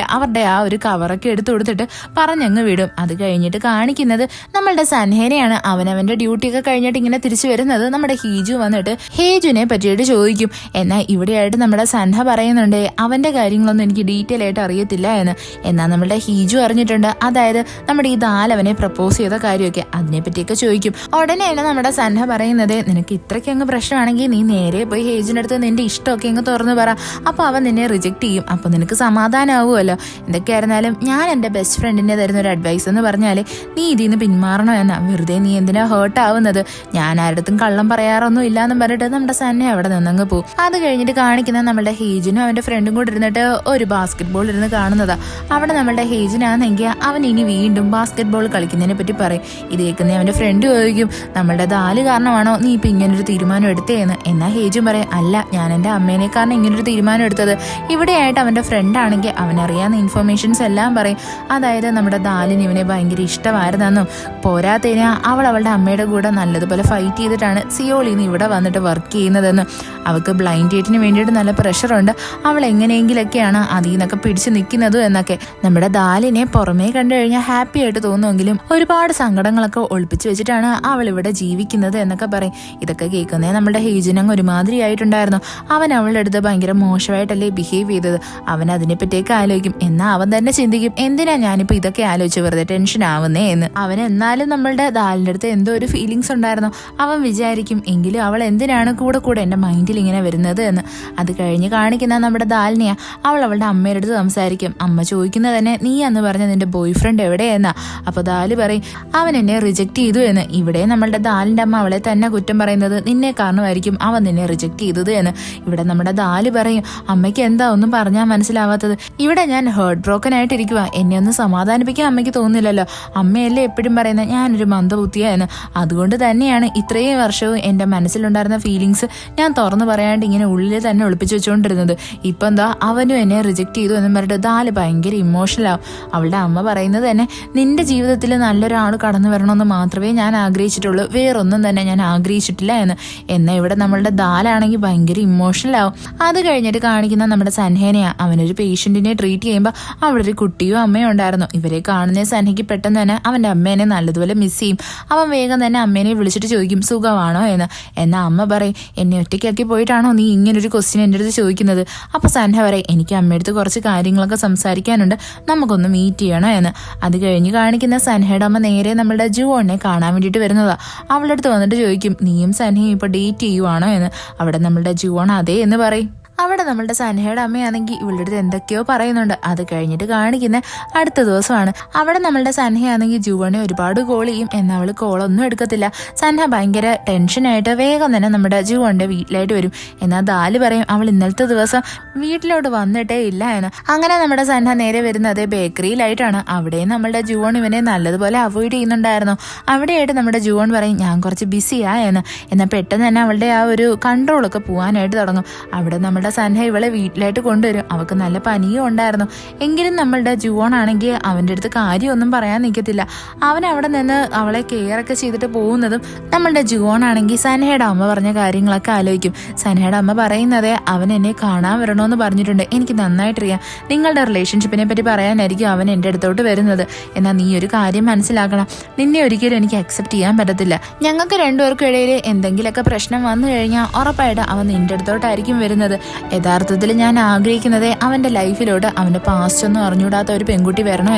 ആ ഒരു കവറൊക്കെ എടുത്തു കൊടുത്തിട്ട് പറഞ്ഞങ്ങ് വിടും. അത് കഴിഞ്ഞിട്ട് കാണിക്കുന്നത് നമ്മളുടെ സൻഹേനെയാണ്. അവനവന്റെ ഡ്യൂട്ടിയൊക്കെ കഴിഞ്ഞിട്ട് ഇങ്ങനെ തിരിച്ചു വരുന്നത് നമ്മുടെ ഹീജു വന്നിട്ട് ഹേജുവിനെ പറ്റിയിട്ട് ചോദിക്കും. എന്നാൽ ഇവിടെയായിട്ട് നമ്മുടെ സൻഹ പറയുന്നുണ്ട് അവന്റെ കാര്യങ്ങളൊന്നും എനിക്ക് ഡീറ്റെയിൽ ആയിട്ട് അറിയത്തില്ല എന്ന്. എന്നാൽ നമ്മുടെ ഹീജു അറിഞ്ഞിട്ടുണ്ട്. അതായത് നമ്മുടെ ഈ ദാൽ അവനെ പ്രപ്പോസ് ചെയ്ത കാര്യമൊക്കെ അതിനെ പറ്റിയൊക്കെ ചോദിക്കും. ഉടനെയാണ് നമ്മുടെ സൻഹ പറയുന്നത് നിനക്ക് ഇത്രയ്ക്ക് അങ്ങ് പ്രശ്നമാണെങ്കിൽ നീ നേരെ പോയി ഹേജിന്റെ അടുത്ത് നിന്റെ ഇഷ്ടമൊക്കെ അങ്ങ് തുറന്നു പറ. അപ്പൊ അവൻ നിന്നെ റിജക്ട് ചെയ്യും. അപ്പൊ നിനക്ക് സമാധാനമാവുമല്ലോ. എന്തൊക്കെയായിരുന്നാലും ഞാൻ എന്റെ ബെസ്റ്റ് ഫ്രണ്ടിന്റെ തരുന്ന ഒരു അഡ്വൈസ് എന്ന് പറഞ്ഞാല് നീ ഇതിൽ നിന്ന് പിന്മാറണോ എന്നാ. വെറുതെ നീ എന്തിനാ ഹേർട്ട് ആവുന്നത്? ഞാൻ ആരുടെ കള്ളം പറയാറൊന്നും ഇല്ലാന്ന് പറഞ്ഞിട്ട് നമ്മുടെ സന്നെ അവിടെ നിന്നങ്ങ് പോകും. അത് കഴിഞ്ഞിട്ട് കാണിക്കുന്ന നമ്മുടെ ഹേജിനും അവന്റെ ഫ്രണ്ടും കൂടെ ഇരുന്നിട്ട് ഒരു ബാസ്കറ്റ് ബോൾ ഇരുന്ന് കാണുന്നതാ. അവിടെ നമ്മുടെ ഹേജിനാണെങ്കിൽ അവൻ ഇനി വീണ്ടും ബാസ്കറ്റ് ബോൾ കളിക്കുന്നതിനെ പറ്റി പറയും. ഇത് കേൾക്കുന്ന അവന്റെ ഫ്രണ്ട് ചോദിക്കും നമ്മളുടെ ദാല് കാരണമാണോ നീ ഇപ്പൊ ഇങ്ങനൊരു തീരുമാനം എടുത്തേന്ന്. എന്നാൽ ഹേജും പറയും അല്ല, ഞാൻ എന്റെ അമ്മേനെ കാരണം ഇങ്ങനൊരു തീരുമാനം എടുത്തത്. ഇവിടെയായിട്ട് അവന്റെ ഫ്രണ്ട് ആണെങ്കിൽ അവനറിയാവുന്ന ഇൻഫർമേഷൻസ് എല്ലാം പറയും. അതായത് നമ്മുടെ ദാലിന് ഇവനെ ഭയങ്കര ഇഷ്ടമായിരുന്നെന്നും പോരാത്തതിന് അവളുടെ അമ്മയുടെ കൂടെ നല്ലതുപോലെ ഫൈറ്റ് ചെയ്തിട്ടാണ് സിയോളിൽ നിന്ന് ഇവിടെ വന്നിട്ട് വർക്ക് ചെയ്യുന്നതെന്നും അവൾക്ക് ബ്ലൈൻഡ് ഡേറ്റിന് വേണ്ടിയിട്ട് നല്ല പ്രഷറുണ്ട്, അവൾ എങ്ങനെയെങ്കിലൊക്കെയാണ് അതിൽ നിന്നൊക്കെ പിടിച്ചു നിൽക്കുന്നതും എന്നൊക്കെ. നമ്മുടെ ദാലിനെ പുറമേ കണ്ടു കഴിഞ്ഞാൽ ഹാപ്പി ആയിട്ട് തോന്നുമെങ്കിലും ഒരുപാട് സങ്കടങ്ങളൊക്കെ ഒളിപ്പിച്ചു വെച്ചിട്ടാണ് അവൾ ഇവിടെ ജീവിക്കുന്നത് എന്നൊക്കെ പറയും. ഇതൊക്കെ കേൾക്കുന്നേ നമ്മുടെ ഹേജിനങ്ങ് ഒരുമാതിരി ആയിട്ടുണ്ടായിരുന്നു. അവൻ അവളുടെ അടുത്ത് ഭയങ്കര മോശമായിട്ടല്ലേ ബിഹേവ് ചെയ്തത്. അവൻ അതിനെപ്പറ്റിയൊക്കെ ആലോചിക്കും. എന്നാൽ അവൻ തന്നെ ചിന്തിക്കും എന്തിനാ ഞാനിപ്പോൾ ഇതൊക്കെ ആലോചിച്ച് വെറുതെ ടെൻഷൻ ആവുന്നേ എന്ന്. അവൻ എന്നാലും നമ്മളുടെ ദാലിൻ്റെ അടുത്ത് എന്തോ ഒരു ഫീലിങ്സ് ഉണ്ടായിരുന്നു. അവൻ വിചാരിക്കും എങ്കിലും അവൾ എന്തിനാണ് കൂടെ കൂടെ എൻ്റെ മൈൻഡിൽ ഇങ്ങനെ വരുന്നത് എന്ന്. അത് കഴിഞ്ഞ് കാണിക്കുന്ന നമ്മുടെ ദാലിനെയാ. അവളുടെ അമ്മയുടെ അടുത്ത് സംസാരിക്കും. അമ്മ ചോദിക്കുന്നത് തന്നെ നീ എന്ന് പറഞ്ഞ നിന്റെ ബോയ് ഫ്രണ്ട് എവിടെയെന്നാ. അപ്പോൾ ദാല് പറയും അവൻ എന്നെ റിജക്ട് ചെയ്തു എന്ന്. ഇവിടെ നമ്മളുടെ ദാലിൻ്റെ അമ്മ അവളെ തന്നെ കുറ്റം പറയുന്നത് നിന്നെ കാരണമായിരിക്കും അവൻ നിന്നെ റിജക്ട് ചെയ്തത് എന്ന്. ഇവിടെ നമ്മുടെ ദാല് പറയും അമ്മയ്ക്ക് എന്താ ഒന്നും പറഞ്ഞാൽ മനസ്സിലാവാത്തത്. ഇവിടെ ഞാൻ ഹേർട്ട് ബ്രോക്കൻ ആയിട്ടിരിക്കുക. എന്നെ ഒന്ന് സമാധാനിപ്പിക്കാൻ അമ്മയ്ക്ക് തോന്നുന്നില്ലല്ലോ. അമ്മയല്ലേ എപ്പോഴും പറയുന്നത് ഞാനൊരു മന്ദബുദ്ധിയായെന്ന്. അതുകൊണ്ട് തന്നെയാണ് ഇത്രയും വർഷവും എൻ്റെ മനസ്സിലുണ്ടായിരുന്ന ഫീലിങ്സ് ഞാൻ തുറന്നു പറയാണ്ട് ഇങ്ങനെ ഉള്ളിൽ തന്നെ ഒളിപ്പിച്ചു വെച്ചുകൊണ്ടിരുന്നത്. ഇപ്പം എന്താ അവനും എന്നെ റിജക്ട് ചെയ്തു എന്ന് പറഞ്ഞിട്ട് ദാല് ഭയങ്കര ഇമോഷണലാവും. അവളുടെ അമ്മ പറയുന്നത് തന്നെ നിന്റെ ജീവിതത്തിൽ നല്ലൊരാൾ കടന്നു വരണമെന്ന് മാത്രമേ ഞാൻ ആഗ്രഹിച്ചിട്ടുള്ളൂ, വേറൊന്നും തന്നെ ഞാൻ ആഗ്രഹിച്ചിട്ടില്ല എന്ന്. എന്നാൽ ഇവിടെ നമ്മളുടെ ദാലാണെങ്കിൽ ഭയങ്കര ഇമോഷണലാവും. അത് കഴിഞ്ഞിട്ട് കാണിക്കുന്ന നമ്മുടെ സൻഹേനെയാ. അവനൊരു പേഷ്യന്റിനെ ട്രീറ്റ് ചെയ്യുമ്പോൾ അവിടെ ഒരു കുട്ടിയും അമ്മയും ഉണ്ടായിരുന്നു. ഇവരെ കാണുന്ന സൻഹയ്ക്ക് പെട്ടെന്ന് തന്നെ അവൻ്റെ അമ്മേനെ നല്ലതുപോലെ മിസ് ചെയ്യും. അവൻ വേഗം തന്നെ അമ്മേനെ വിളിച്ചിട്ട് ചോദിക്കും സുഖമാണോ എന്ന്. എന്നാൽ അമ്മ പറയും എന്നെ ഒറ്റയ്ക്കാക്കി പോയിട്ടാണോ നീ ഇങ്ങനൊരു ക്വസ്റ്റ്യൻ എൻ്റെ അടുത്ത് ചോദിക്കുന്നത്. അപ്പോൾ സൻഹ പറയും എനിക്ക് അമ്മയടുത്ത് കുറച്ച് കാര്യങ്ങളൊക്കെ സംസാരിക്കാനുണ്ട്, നമുക്കൊന്ന് മീറ്റ് ചെയ്യണോ എന്ന്. അത് കഴിഞ്ഞ് കാണിക്കുന്ന സൻഹയുടെ അമ്മ നേരെ നമ്മളുടെ ജുവോണിനെ കാണാൻ വേണ്ടിയിട്ട് വരുന്നതാ. അവളുടെ അടുത്ത് വന്നിട്ട് ചോദിക്കും നീയും സൻഹയും ഇപ്പോൾ ഡേറ്റ് ചെയ്യുവാണോ എന്ന്. അവിടെ നമ്മളുടെ ജുവോൺ അതെ എന്ന് പറയും. അവിടെ നമ്മളുടെ സൻഹയുടെ അമ്മയാണെങ്കിൽ ഇവളുടെ അടുത്ത് എന്തൊക്കെയോ പറയുന്നുണ്ട്. അത് കഴിഞ്ഞിട്ട് കാണിക്കുന്ന അടുത്ത ദിവസമാണ്. അവിടെ നമ്മളുടെ സൻഹയാണെങ്കിൽ ജുവോണെ ഒരുപാട് കോൾ ചെയ്യും. എന്നാൽ അവൾ കോളൊന്നും എടുക്കത്തില്ല. സൻഹ ഭയങ്കര ടെൻഷനായിട്ട് വേഗം തന്നെ നമ്മുടെ ജുവോണിന്റെ വീട്ടിലായിട്ട് വരും. എന്നാൽ ദാല് പറയും അവൾ ഇന്നലത്തെ ദിവസം വീട്ടിലോട്ട് വന്നിട്ടേ ഇല്ല എന്ന്. അങ്ങനെ നമ്മുടെ സൻഹ നേരെ വരുന്നത് ബേക്കറിയിലായിട്ടാണ്. അവിടെയും നമ്മളുടെ ജുവോൺ ഇവനെ നല്ലതുപോലെ അവോയ്ഡ് ചെയ്യുന്നുണ്ടായിരുന്നു. അവിടെയായിട്ട് നമ്മുടെ ജുവോൺ പറയും ഞാൻ കുറച്ച് ബിസിയാ എന്ന്. എന്നാൽ പെട്ടെന്ന് തന്നെ അവളുടെ ആ ഒരു കൺട്രോളൊക്കെ പോകാനായിട്ട് തുടങ്ങും. അവിടെ നമ്മുടെ സൻഹ ഇവളെ വീട്ടിലായിട്ട് കൊണ്ടുവരും. അവൾക്ക് നല്ല പനിയും ഉണ്ടായിരുന്നു. എങ്കിലും നമ്മളുടെ ജുവോൺ ആണെങ്കിൽ അവൻ്റെ അടുത്ത് കാര്യമൊന്നും പറയാൻ നിൽക്കത്തില്ല. അവൻ അവിടെ നിന്ന് അവളെ കെയർ ഒക്കെ ചെയ്തിട്ട് പോകുന്നതും നമ്മളുടെ ജുവോൺ ആണെങ്കിൽ സൻഹയുടെ അമ്മ പറഞ്ഞ കാര്യങ്ങളൊക്കെ ആലോചിക്കും. സൻഹയുടെ അമ്മ പറയുന്നത് അവൻ എന്നെ കാണാൻ വരണമെന്ന് പറഞ്ഞിട്ടുണ്ട്. എനിക്ക് നന്നായിട്ടറിയാം നിങ്ങളുടെ റിലേഷൻഷിപ്പിനെ പറ്റി പറയാനായിരിക്കും അവൻ എൻ്റെ അടുത്തോട്ട് വരുന്നത്. എന്നാൽ നീ ഒരു കാര്യം മനസ്സിലാക്കണം, നിന്നെ ഒരിക്കലും എനിക്ക് അക്സെപ്റ്റ് ചെയ്യാൻ പറ്റത്തില്ല. ഞങ്ങൾക്ക് രണ്ടുപേർക്കും ഇടയിൽ എന്തെങ്കിലുമൊക്കെ പ്രശ്നം വന്നു കഴിഞ്ഞാൽ ഉറപ്പായിട്ട് അവൻ നിൻ്റെ അടുത്തോട്ടായിരിക്കും വരുന്നത്. യഥാർത്ഥത്തിൽ ഞാൻ ആഗ്രഹിക്കുന്നത് അവൻ്റെ ലൈഫിലോട്ട് അവൻ്റെ പാസ്റ്റ് ഒന്നും അറിഞ്ഞുകൂടാത്ത ഒരു പെൺകുട്ടി വരണോ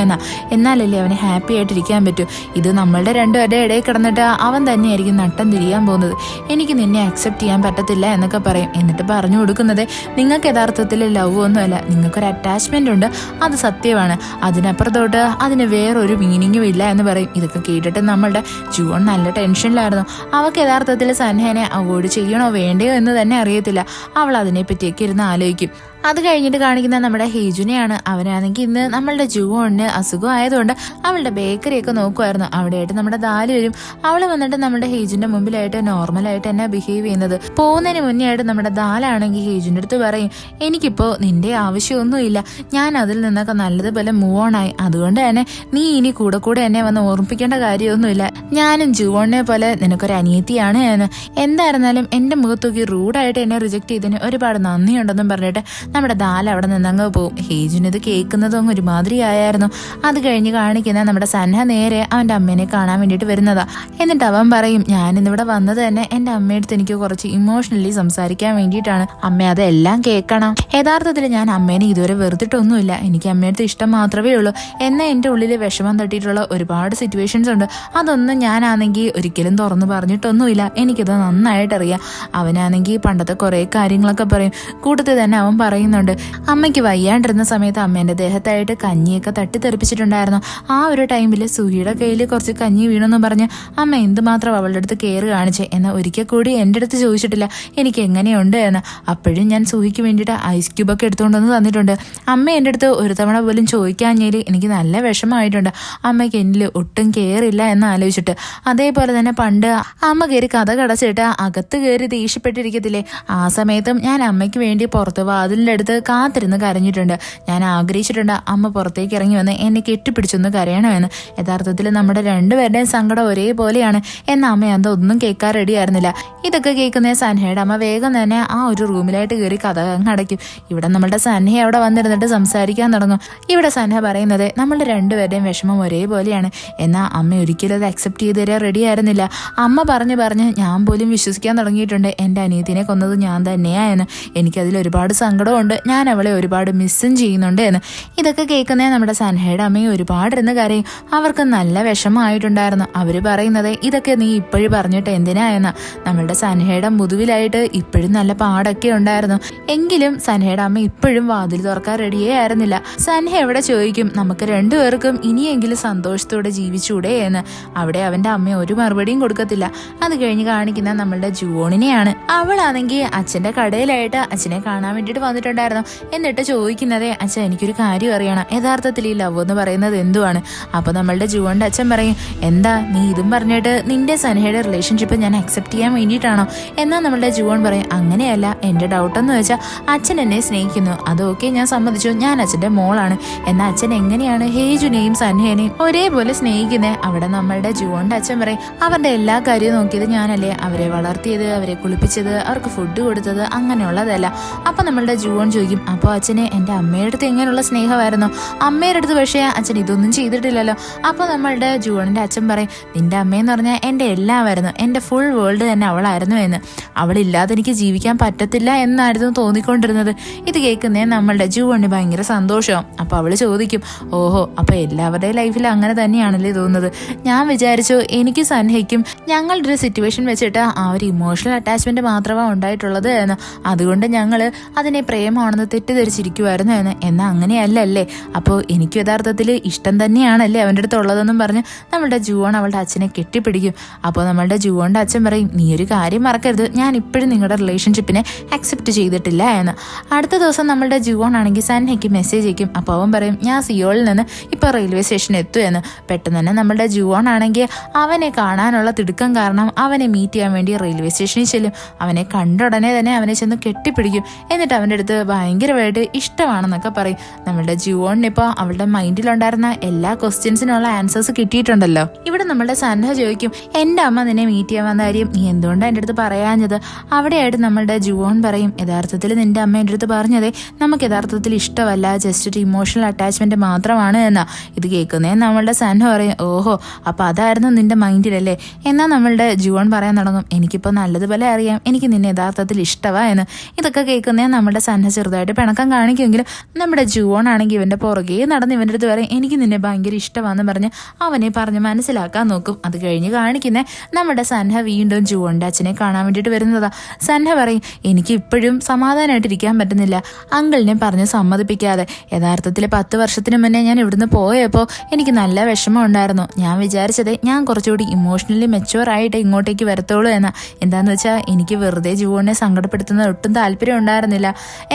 എന്നാലല്ലേ അവന് ഹാപ്പി ആയിട്ടിരിക്കാൻ പറ്റൂ. ഇത് നമ്മളുടെ രണ്ടുപേരുടെ ഇടയിൽ കിടന്നിട്ട് അവൻ തന്നെയായിരിക്കും നട്ടം തിരിയാൻ പോകുന്നത്. എനിക്ക് നിന്നെ അക്സെപ്റ്റ് ചെയ്യാൻ പറ്റത്തില്ല എന്നൊക്കെ പറയും. എന്നിട്ട് പറഞ്ഞു കൊടുക്കുന്നത് നിങ്ങൾക്ക് യഥാർത്ഥത്തിൽ ലവ് ഒന്നുമല്ല, നിങ്ങൾക്കൊരു അറ്റാച്ച്മെന്റ് ഉണ്ട്, അത് സത്യമാണ്, അതിനപ്പുറത്തോട്ട് അതിന് വേറൊരു മീനിങ്ങും ഇല്ല എന്ന് പറയും. ഇതൊക്കെ കേട്ടിട്ട് നമ്മളുടെ ജുവോൺ നല്ല ടെൻഷനിലായിരുന്നു. അവൾക്ക് യഥാർത്ഥത്തിൽ സൻഹേനെ അവോയ്ഡ് ചെയ്യണോ വേണ്ടയോ എന്ന് തന്നെ അറിയത്തില്ല. അവൾ അതിനെപ്പറ്റിയൊക്കെ ഇരുന്ന് ആലോചിക്കും. അത് കഴിഞ്ഞിട്ട് കാണിക്കുന്ന നമ്മുടെ ഹേജുനെയാണ്. അവനാണെങ്കിൽ ഇന്ന് നമ്മളുടെ ജുവോണിന് അസുഖമായതുകൊണ്ട് അവളുടെ ബേക്കറിയൊക്കെ നോക്കുമായിരുന്നു. അവിടെയായിട്ട് നമ്മുടെ ദാല് വരും. അവള് വന്നിട്ട് നമ്മുടെ ഹേജുന്റെ മുമ്പിലായിട്ട് നോർമലായിട്ട് തന്നെ ബിഹേവ് ചെയ്യുന്നത്. പോകുന്നതിന് മുന്നേ ആയിട്ട് നമ്മുടെ ദാലാണെങ്കിൽ ഹേജുന്റെ അടുത്ത് പറയും, എനിക്കിപ്പോ നിന്റെ ആവശ്യമൊന്നുമില്ല, ഞാൻ അതിൽ നിന്നൊക്കെ നല്ലതുപോലെ മൂവ് ഓൺ ആയി, അതുകൊണ്ട് തന്നെ നീ ഇനി കൂടെ കൂടെ എന്നെ വന്ന് ഓർമ്മിപ്പിക്കേണ്ട കാര്യമൊന്നുമില്ല, ഞാനും ജുവോണിനെ പോലെ നിനക്കൊരു അനിയത്തിയാണ് എന്ന്. എന്തായിരുന്നാലും എന്റെ മുഖത്തൂക്കി റൂഡായിട്ട് എന്നെ റിജക്ട് ചെയ്തതിന് ഒരുപാട് നന്ദിയുണ്ടെന്നും പറഞ്ഞിട്ട് നമ്മുടെ ദാൽ അവിടെ നിന്നങ്ങ് പോവും. ഹേജുന് ഇത് കേൾക്കുന്നതും ഒരുമാതിരി ആയായിരുന്നു. അത് കഴിഞ്ഞ് കാണിക്കുന്ന നമ്മുടെ സൻഹ നേരെ അവന്റെ അമ്മേനെ കാണാൻ വേണ്ടിയിട്ട് വരുന്നതാ. എന്നിട്ട് അവൻ പറയും, ഞാനിന്നിവിടെ വന്നത് തന്നെ എന്റെ അമ്മയടുത്ത് എനിക്ക് കുറച്ച് ഇമോഷണലി സംസാരിക്കാൻ വേണ്ടിയിട്ടാണ്. അമ്മ അതെല്ലാം കേൾക്കണം. യഥാർത്ഥത്തിൽ ഞാൻ അമ്മേനെ ഇതുവരെ വെറുതിട്ടൊന്നുമില്ല, എനിക്ക് അമ്മയടുത്ത് ഇഷ്ടം മാത്രമേ ഉള്ളൂ. എന്നാൽ എന്റെ ഉള്ളിൽ വിഷമം തട്ടിയിട്ടുള്ള ഒരുപാട് സിറ്റുവേഷൻസ് ഉണ്ട്. അതൊന്നും ഞാനാണെങ്കിൽ ഒരിക്കലും തുറന്നു പറഞ്ഞിട്ടൊന്നുമില്ല, എനിക്കത് നന്നായിട്ട് അറിയാം. അവനാണെങ്കിൽ പണ്ടത്തെ കുറെ കാര്യങ്ങളൊക്കെ പറയും. കൂട്ടത്തിൽ തന്നെ അവൻ പറയുന്നുണ്ട്, അമ്മയ്ക്ക് വയ്യാണ്ടിരുന്ന സമയത്ത് അമ്മേന്റെ ദേഹത്തായിട്ട് കഞ്ഞിയൊക്കെ തട്ടിത്തെറിപ്പിച്ചിട്ടുണ്ടായിരുന്നു. ആ ഒരു ടൈമിൽ സുഹിയുടെ കയ്യിൽ കുറച്ച് കഞ്ഞി വീണെന്ന് പറഞ്ഞ് അമ്മ എന്തുമാത്രം അവളുടെ അടുത്ത് കെയർ കാണിച്ചേ. എന്നാൽ ഒരിക്കൽ കൂടി എൻ്റെ അടുത്ത് ചോദിച്ചിട്ടില്ല എനിക്ക് എങ്ങനെയുണ്ട് എന്ന്. അപ്പോഴും ഞാൻ സുഹിക്ക് വേണ്ടിയിട്ട് ഐസ് ക്യൂബൊക്കെ എടുത്തുകൊണ്ടുവന്ന് തന്നിട്ടുണ്ട്. അമ്മ എൻ്റെ അടുത്ത് ഒരു തവണ പോലും ചോദിക്കാഞ്ഞേൽ എനിക്ക് നല്ല വിഷമമായിട്ടുണ്ട്. അമ്മയ്ക്ക് എന്നിൽ ഒട്ടും കെയർ ഇല്ല എന്ന് ആലോചിച്ചിട്ട്. അതേപോലെ തന്നെ പണ്ട് അമ്മ കയറി കഥ കടച്ചിട്ട് അകത്ത് കയറി ദേഷ്യപ്പെട്ടിരിക്കത്തില്ലേ, ആ സമയത്തും ഞാൻ അമ്മയ്ക്ക് വേണ്ടി പുറത്ത് വാതിലിൻ്റെ അടുത്ത് കാത്തിരുന്ന് കരഞ്ഞിട്ടുണ്ട്. ഞാൻ ആഗ്രഹിച്ചിട്ടുണ്ട് അമ്മ പുറത്തേക്ക് ഇറങ്ങി വന്ന് എന്നെ കെട്ടിപ്പിടിച്ചൊന്ന് കരയണമെന്ന്. യഥാർത്ഥത്തിൽ നമ്മുടെ രണ്ടുപേരുടെയും സങ്കടം ഒരേപോലെയാണ്. എന്ന അമ്മ അതൊന്നും കേൾക്കാൻ റെഡിയായിരുന്നില്ല. ഇതൊക്കെ കേൾക്കുന്ന സൻഹയുടെ അമ്മ വേഗം തന്നെ ആ ഒരു റൂമിലായിട്ട് കയറി കഥ അടയ്ക്കും. ഇവിടെ നമ്മളുടെ സൻഹ അവിടെ വന്നിരുന്നിട്ട് സംസാരിക്കാൻ തുടങ്ങും. ഇവിടെ സൻഹ പറയുന്നത് നമ്മളുടെ രണ്ടുപേരുടെയും വിഷമം ഒരേപോലെയാണ്. എന്നാൽ അമ്മ ഒരിക്കലും അത് അക്സെപ്റ്റ് ചെയ്ത് തരാൻ റെഡി ആയിരുന്നില്ല. അമ്മ പറഞ്ഞ് ഞാൻ പോലും വിശ്വസിക്കാൻ തുടങ്ങിയിട്ടുണ്ട് എൻ്റെ അനിയത്തിനെ കൊന്നത് ഞാൻ തന്നെയായെന്ന്. എനിക്കതിൽ ഒരുപാട് സങ്കടമുണ്ട്, ഞാൻ അവളെ ഒരുപാട് മിസ്സും ചെയ്യുന്നുണ്ട് എന്ന്. ഇതൊക്കെ കേൾക്കുന്നേ നമ്മുടെ സൻഹയുടെ അമ്മയും ഒരുപാടിരുന്ന് കരയും. അവർക്ക് നല്ല വിഷമമായിട്ടുണ്ടായിരുന്നു. അവർ പറയുന്നത് ഇതൊക്കെ നീ ഇപ്പോഴും പറഞ്ഞിട്ട് എന്തിനാ എന്ന്. നമ്മളുടെ സൻഹയുടെ മുതുവിലായിട്ട് ഇപ്പോഴും നല്ല പാടൊക്കെ ഉണ്ടായിരുന്നു. എങ്കിലും സൻഹയുടെ അമ്മ ഇപ്പോഴും വാതിൽ തുറക്കാൻ റെഡിയേ ആയിരുന്നില്ല. സൻഹ എവിടെ ചോദിക്കും, നമുക്ക് രണ്ടുപേർക്കും ഇനിയെങ്കിലും സന്തോഷത്തോടെ ജീവിച്ചൂടെ എന്ന്. അവിടെ അവന്റെ അമ്മ ഒരു മറുപടിയും കൊടുക്കത്തില്ല. അത് കഴിഞ്ഞ് കാണിക്കുന്ന നമ്മളുടെ ജുവോണിനെയാണ്. അവളാണെങ്കിൽ അച്ഛന്റെ കടയിലായിട്ട് അച്ഛനെ കാണാൻ വേണ്ടിയിട്ട് വന്നിട്ടുണ്ടായിരുന്നു. എന്നിട്ട് ചോദിക്കുന്നതേ, അച്ഛൻ എനിക്കൊരു കാര്യം അറിയണം, യഥാർത്ഥത്തിൽ ഈ ലവ് എന്ന് പറയുന്നത് എന്തുവാണ്? അപ്പൊ നമ്മളുടെ ജുവോന്റെ അച്ഛൻ പറയും, എന്താ നീ ഇതും പറഞ്ഞിട്ട് നിന്റെ സൻഹയുടെ റിലേഷൻഷിപ്പ് ഞാൻ അക്സെപ്റ്റ് ചെയ്യാൻ വേണ്ടിയിട്ടാണോ? എന്നാൽ നമ്മളുടെ ജുവോൺ പറയും, അങ്ങനെയല്ല, എന്റെ ഡൗട്ട് എന്ന് വെച്ചാൽ അച്ഛൻ എന്നെ സ്നേഹിക്കുന്നു, അതൊക്കെ ഞാൻ സമ്മതിച്ചു, ഞാൻ അച്ഛന്റെ മോളാണ്. എന്നാൽ അച്ഛൻ എങ്ങനെയാണ് ഹേജുനെയും സൻഹേനെയും ഒരേപോലെ സ്നേഹിക്കുന്നത്? അവിടെ നമ്മളുടെ ജുവോന്റെ അച്ഛൻ പറയും, അവരുടെ എല്ലാ കാര്യവും നോക്കിയത് ഞാനല്ലേ, അവരെ വളർത്തിയത്, അവരെ കുളിപ്പിച്ചത്, അവർക്ക് ഫുഡ് കൊടുത്തത്, അങ്ങനെയുള്ളതല്ല. അപ്പൊ നമ്മളുടെ ജുവോൺ ചോദിക്കും, അപ്പോൾ അച്ഛന് എൻ്റെ അമ്മയുടെ അടുത്ത് എങ്ങനെയുള്ള സ്നേഹമായിരുന്നു? അമ്മയുടെ അടുത്ത് പക്ഷേ അച്ഛൻ ഇതൊന്നും ചെയ്തിട്ടില്ലല്ലോ. അപ്പോൾ നമ്മളുടെ ജുവോണിന്റെ അച്ഛൻ പറയും, നിന്റെ അമ്മയെന്ന് പറഞ്ഞാൽ എൻ്റെ എല്ലാമായിരുന്നു, എൻ്റെ ഫുൾ വേൾഡ് തന്നെ അവളായിരുന്നു എന്ന്. അവളില്ലാതെ എനിക്ക് ജീവിക്കാൻ പറ്റത്തില്ല എന്നായിരുന്നു തോന്നിക്കൊണ്ടിരുന്നത്. ഇത് കേൾക്കുന്നേ നമ്മളുടെ ജുവോണിന് ഭയങ്കര സന്തോഷവും. അപ്പൊ അവള് ചോദിക്കും, ഓഹോ, അപ്പൊ എല്ലാവരുടെയും ലൈഫിൽ അങ്ങനെ തന്നെയാണല്ലേ തോന്നുന്നത്? ഞാൻ വിചാരിച്ചു എനിക്ക് സൻഹയ്ക്കും ഞങ്ങളുടെ ഒരു സിറ്റുവേഷൻ വെച്ചിട്ട് ആ ഒരു ഇമോഷണൽ അറ്റാച്ച്മെന്റ് മാത്രമാണ് ഉണ്ടായിട്ടുള്ളത് എന്ന്. അതുകൊണ്ട് ഞങ്ങൾ അതിനെ പ്രേമമാണെന്ന് തെറ്റിദ്ധരിച്ചിരിക്കുമായിരുന്നു എന്ന്. എന്നാൽ അങ്ങനെയല്ലല്ലേ? അപ്പോൾ എനിക്ക് യഥാർത്ഥത്തിൽ ഇഷ്ടം തന്നെയാണല്ലേ അവൻ്റെ അടുത്ത് ഉള്ളതെന്നും പറഞ്ഞ് നമ്മളുടെ ജുവോൺ അവളുടെ അച്ഛനെ കെട്ടിപ്പിടിക്കും. അപ്പോൾ നമ്മളുടെ ജുവോന്റെ അച്ഛൻ പറയും, നീ ഒരു കാര്യം മറക്കരുത്, ഞാൻ ഇപ്പോഴും നിങ്ങളുടെ റിലേഷൻഷിപ്പിനെ അക്സെപ്റ്റ് ചെയ്തിട്ടില്ല എന്ന്. അടുത്ത ദിവസം നമ്മളുടെ ജുവോൺ ആണെങ്കിൽ സൻഹയ്ക്ക് മെസ്സേജ് അയക്കും. അപ്പോൾ അവൻ പറയും, ഞാൻ സിയോളിൽ നിന്ന് ഇപ്പോൾ റെയിൽവേ സ്റ്റേഷനിൽ എത്തും എന്ന്. പെട്ടെന്ന് തന്നെ നമ്മളുടെ ജുവോൺ ആണെങ്കിൽ അവനെ കാണാനുള്ള തിടുക്കം കാരണം അവനെ മീറ്റ് ചെയ്യാൻ വേണ്ടി റെയിൽവേ സ്റ്റേഷനിൽ ചെല്ലും. അവനെ കണ്ട ഉടനെ തന്നെ അവനെ ചെന്ന് കെട്ടിപ്പിടിക്കും. എന്നിട്ട് അവൻ്റെ അടുത്ത് ഭയങ്കരമായിട്ട് ഇഷ്ടമാണെന്നൊക്കെ പറയും. നമ്മളുടെ ജുവോണിനിപ്പോൾ അവളുടെ മൈൻഡിലുണ്ടായിരുന്ന എല്ലാ ക്വസ്റ്റ്യൻസിനുള്ള ആൻസേഴ്സ് കിട്ടിയിട്ടുണ്ടല്ലോ. ഇവിടെ നമ്മളുടെ സൻഹ ചോദിക്കും, എൻ്റെ അമ്മ നിന്നെ മീറ്റ് ചെയ്യാൻ വന്ന കാര്യം നീ എന്തുകൊണ്ടാണ് എൻ്റെ അടുത്ത് പറയാഞ്ഞത്? അവിടെയായിട്ട് നമ്മളുടെ ജുവോൺ പറയും, യഥാർത്ഥത്തിൽ നിന്റെ അമ്മ എൻ്റെ അടുത്ത് പറഞ്ഞതേ നമുക്ക് യഥാർത്ഥത്തിൽ ഇഷ്ടമല്ല, ജസ്റ്റ് ഒരു ഇമോഷണൽ അറ്റാച്ച്മെന്റ് മാത്രമാണ് എന്നാ. ഇത് കേൾക്കുന്നേ നമ്മളുടെ സൻഹ പറയും, ഓഹോ, അപ്പൊ അതായിരുന്നു നിന്റെ മൈൻഡിലല്ലേ? എന്നാൽ നമ്മളുടെ ജുവോൺ പറയാൻ തുടങ്ങും, എനിക്കിപ്പോൾ നല്ലതുപോലെ അറിയാം എനിക്ക് നിന്നെ യഥാർത്ഥത്തിൽ ഇഷ്ടമാ എന്ന്. ഇതൊക്കെ കേൾക്കുന്നേ നമ്മുടെ സൻഹ ചെറുതായിട്ട് പിണക്കം കാണിക്കുമെങ്കിലും നമ്മുടെ ജുവോൺ ആണെങ്കിൽ ഇവന്റെ പുറകെ നടന്ന് ഇവൻ്റെ അടുത്ത് പറയും, എനിക്ക് നിന്നെ ഭയങ്കര ഇഷ്ടമാണെന്ന് പറഞ്ഞ് അവനെ പറഞ്ഞ് മനസ്സിലാക്കാൻ നോക്കും. അത് കഴിഞ്ഞ് കാണിക്കുന്നേ നമ്മുടെ സൻഹ വീണ്ടും ജുവോന്റെ അച്ഛനെ കാണാൻ വേണ്ടിയിട്ട് വരുന്നതാ. സൻഹ പറയും, എനിക്ക് ഇപ്പോഴും സമാധാനമായിട്ടിരിക്കാൻ പറ്റുന്നില്ല അങ്കിളിനെ പറഞ്ഞ് സമ്മതിപ്പിക്കാതെ. യഥാർത്ഥത്തിൽ 10 വർഷത്തിന് മുന്നേ ഞാൻ ഇവിടുന്ന് പോയപ്പോൾ എനിക്ക് നല്ല വിഷമം ഉണ്ടായിരുന്നു. ഞാൻ വിചാരിച്ചത് ഞാൻ കുറച്ചുകൂടി ഇമോഷണലി മെച്ചുവർ ആയിട്ട് ഇങ്ങോട്ടേക്ക് വരത്തുള്ളൂ എന്നാ. എന്താന്ന് വെച്ചാൽ എനിക്ക് വെറുതെ ജുവോനെ സങ്കടപ്പെടുത്തുന്നത് ഒട്ടും താല്പര്യം ഉണ്ടായിരുന്നില്ല.